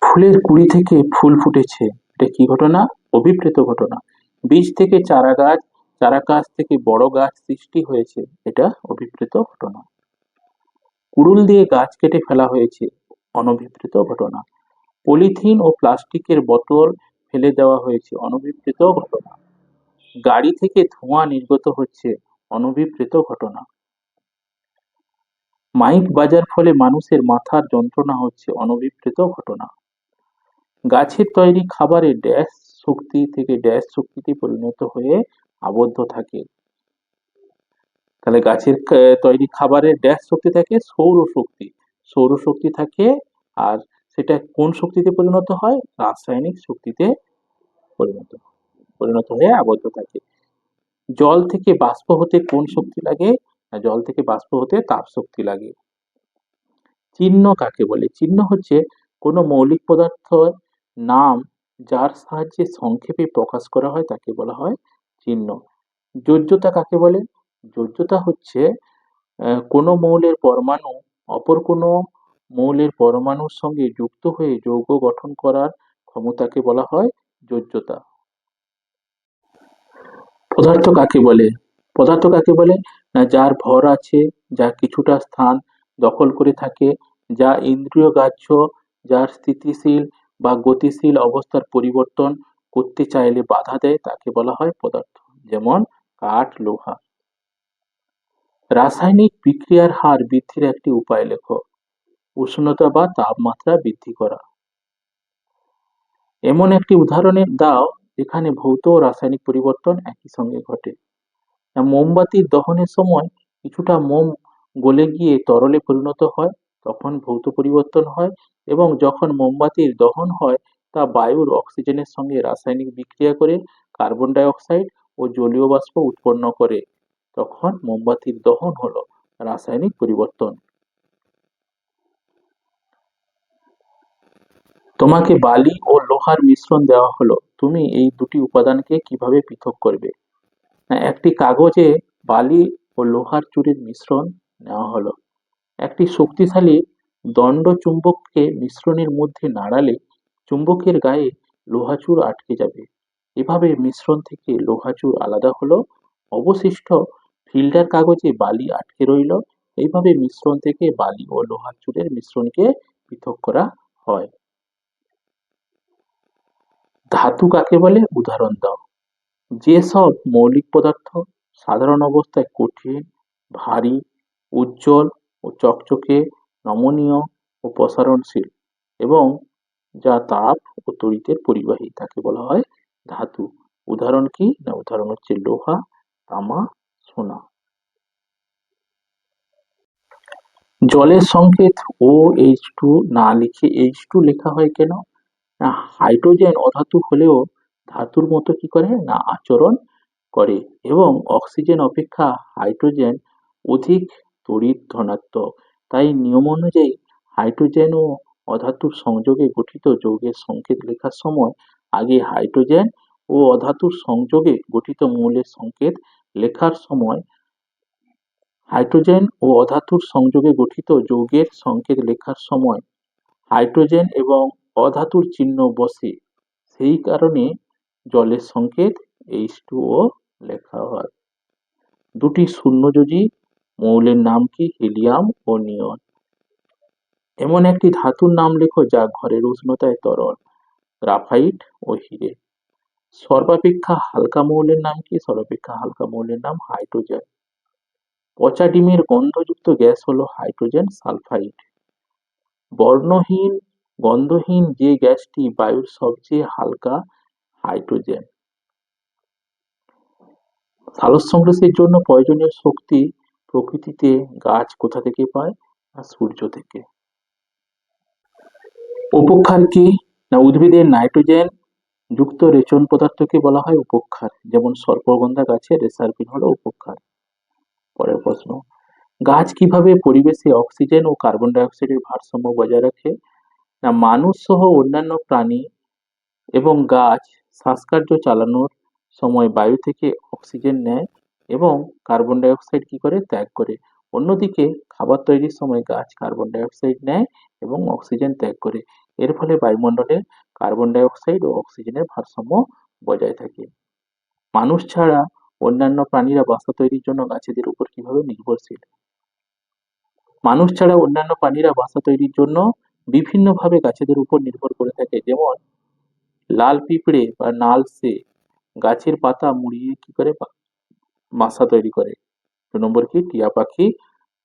ফুলের কুঁড়ি থেকে ফুল ফুটেছে, এটা কি ঘটনা? অভিপ্রেত ঘটনা। বীজ থেকে চারা গাছ, চারা গাছ থেকে বড় গাছ সৃষ্টি হয়েছে, এটা অভিপ্রেত ঘটনা। কুড়ুল দিয়ে গাছ কেটে ফেলা হয়েছে, অনভিপ্রেত ঘটনা। পলিথিন ও প্লাস্টিকের বোতল ফেলে দেওয়া হয়েছে, অনভিপ্রেত ঘটনা। গাড়ি থেকে ধোঁয়া নির্গত হচ্ছে, অনভিপ্রেত ঘটনা। মাইক বাজার ফলে মানুষের মাথার যন্ত্রণা হচ্ছে, অনভিপ্রেত ঘটনা। গাছের তৈরি খাবারে ড্যাশ শক্তি থেকে ড্যাশ শক্তিতে পরিণত হয়ে আবদ্ধ থাকে। তাহলে গাছের তৈরি খাবারের ড্যাশ শক্তি থাকে, সৌরশক্তি। সৌরশক্তি থাকে, আর সেটা কোন শক্তিতে পরিণত হয়? রাসায়নিক শক্তিতে পরিণত পরিণত হয়ে আবদ্ধ থাকে। জল থেকে বাষ্প হতে কোন শক্তি লাগে? না, জল থেকে বাষ্প হতে তাপ শক্তি লাগে। চিহ্ন কাকে বলে? চিহ্ন হচ্ছে কোনো মৌলিক পদার্থের নাম যার সাহায্যে সংক্ষেপে প্রকাশ করা হয় তাকে বলা হয় চিহ্ন। যোজ্যতা কাকে বলে? যোজ্যতা হচ্ছে কোনো মৌলের পরমাণু অপর কোনো মৌলের পরমাণুর সঙ্গে যুক্ত হয়ে যৌগ গঠন করার ক্ষমতাকে বলা হয় যোজ্যতা। পদার্থ কাকে বলে? পদার্থ কাকে বলে? না, যার ভর আছে, যা কিছুটা স্থান দখল করে থাকে, যা ইন্দ্রিয় গ্রাহ্য, যার স্থিতিশীল বা গতিশীল অবস্থার পরিবর্তন করতে চাইলে বাধা দেয় তাকে বলা হয় পদার্থ। যেমন কাঠ, লোহা। রাসায়নিক বিক্রিয়ার হার বৃদ্ধির একটি উপায় লেখো। উষ্ণতা বা তাপমাত্রা বৃদ্ধি করা। এমন একটি উদাহরণের দাও যেখানে ভৌত ও রাসায়নিক পরিবর্তন একই সঙ্গে ঘটে। মোমবাতির দহনের সময় কিছুটা মোম গলে গিয়ে তরলে পরিণত হয়, তখন ভৌত পরিবর্তন হয়। এবং যখন মোমবাতির দহন হয় তা বায়ুর অক্সিজেনের সঙ্গে রাসায়নিক বিক্রিয়া করে কার্বন ডাই অক্সাইড ও জলীয় বাষ্প উৎপন্ন করে, তখন মোমবাতির দহন হলো রাসায়নিক পরিবর্তন। তোমাকে বালি ও লোহার মিশ্রণ দেওয়া হলো, তুমি এই দুটি উপাদানকে কিভাবে পৃথক করবে? একটি কাগজে বালি ও লোহার চুরির মিশ্রণ নেওয়া হলো। একটি শক্তিশালী দণ্ড চুম্বককে মিশ্রণের মধ্যে নাড়ালে চুম্বকের গায়ে লোহাচূড় আটকে যাবে। এভাবে মিশ্রণ থেকে লোহাচূড় আলাদা হলো, অবশিষ্ট ফিল্টার কাগজে বালি আটকে রইল। এইভাবে মিশ্রণ থেকে বালি ও লোহার চূড়ের মিশ্রণকে পৃথক করা হয়। ধাতু কাকে বলে? উদাহরণ দাও। যেসব মৌলিক পদার্থ সাধারণ অবস্থায় কঠিন, ভারী, উজ্জ্বল ও চকচকে, নমনীয় ও প্রসারণশীল এবং যা তাপ ও তড়িতের পরিবাহী তাকে বলা হয় ধাতু। উদাহরণ কি? না, উদাহরণ হচ্ছে লোহা, তামা, সোনা। জলের সংকেত OH2 না লিখে H2 লেখা হয় কেন? না, হাইড্রোজেন অধাতু হলেও ধাতুর মতো কি করে? না, আচরণ করে এবং অক্সিজেন অপেক্ষা হাইড্রোজেন অধিক তড়িৎ ধনাত্মক। তাই নিয়ম অনুযায়ী হাইড্রোজেন ও অধাতুর সংযোগে গঠিত যৌগের সংকেত লেখার সময় আগে হাইড্রোজেন ও অধাতুর সংযোগে গঠিত মৌলের সংকেত লেখার সময় হাইড্রোজেন ও অধাতুর সংযোগে গঠিত যৌগের সংকেত লেখার সময় হাইড্রোজেন এবং অধাতুর চিহ্ন বসে। সেই কারণে জলের সংকেত H2O লেখা হয়। দুটি শূন্যযোজী মৌলের নাম কি? হিলিয়াম ও নিয়ন। এমন একটি ধাতুর নাম লেখো যা ঘরের উষ্ণতায় তরল। গ্রাফাইট ও হীরে। সর্বাপেক্ষা হালকা মৌলের নাম কি? সর্বাপেক্ষা হালকা মৌলের নাম হাইড্রোজেন। পচা ডিমের গন্ধযুক্ত গ্যাস হলো হাইড্রোজেন সালফাইড। বর্ণহীন গন্ধহীন যে গ্যাসটি বায়ুর সবচেয়ে হালকা, হাইড্রোজেন। সালোকসংশ্লেষের জন্য প্রয়োজনীয় শক্তি প্রকৃতিতে গাছ কোথা থেকে পায়? না, সূর্য থেকে। উপক্ষার কি? না, উদ্ভিদের নাইট্রোজেন যুক্ত রেচন পদার্থকে বলা হয় উপক্ষার। যেমন সর্পগন্ধা গাছের রেসার-পিন হলো উপক্ষার। পরের প্রশ্ন, গাছ কিভাবে পরিবেশে অক্সিজেন ও কার্বন ডাই অক্সাইডের ভারসাম্য বজায় রাখে? না, মানুষ সহ অন্যান্য প্রাণী এবং গাছ শ্বাসকার্য চালানোর সময় বায়ু থেকে অক্সিজেন নেয় এবং কার্বন ডাই অক্সাইড কি করে? ত্যাগ করে। অন্যদিকে খাবার তৈরির সময় গাছ কার্বন ডাই অক্সাইড নেয় এবং অক্সিজেন ত্যাগ করে। এর ফলে বায়ুমণ্ডলে কার্বন ডাই অক্সাইড ও অক্সিজেনের ভারসাম্য বজায় থাকে। মানুষ ছাড়া অন্যান্য প্রাণীরা বাসা তৈরির জন্য গাছেদের উপর কিভাবে নির্ভরশীল? মানুষ ছাড়া অন্যান্য প্রাণীরা বাসা তৈরির জন্য বিভিন্নভাবে গাছেদের উপর নির্ভর করে থাকে। যেমন লাল পিঁপড়ে বা নালসে গাছের পাতা মুড়িয়ে কি করে বাসা তৈরি করে? 2 নম্বর কি? টিয়া পাখি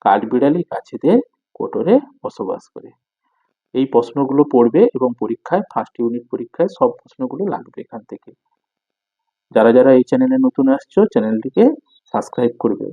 কাঠবিড়ালি গাছেদের কোটরে বসবাস করে। এই প্রশ্নগুলো পড়বে এবং পরীক্ষায় ফার্স্ট ইউনিট পরীক্ষায় সব প্রশ্নগুলো লাগবে এখান থেকে। যারা যারা এই চ্যানেলে নতুন আসছো চ্যানেলটিকে সাবস্ক্রাইব করবে।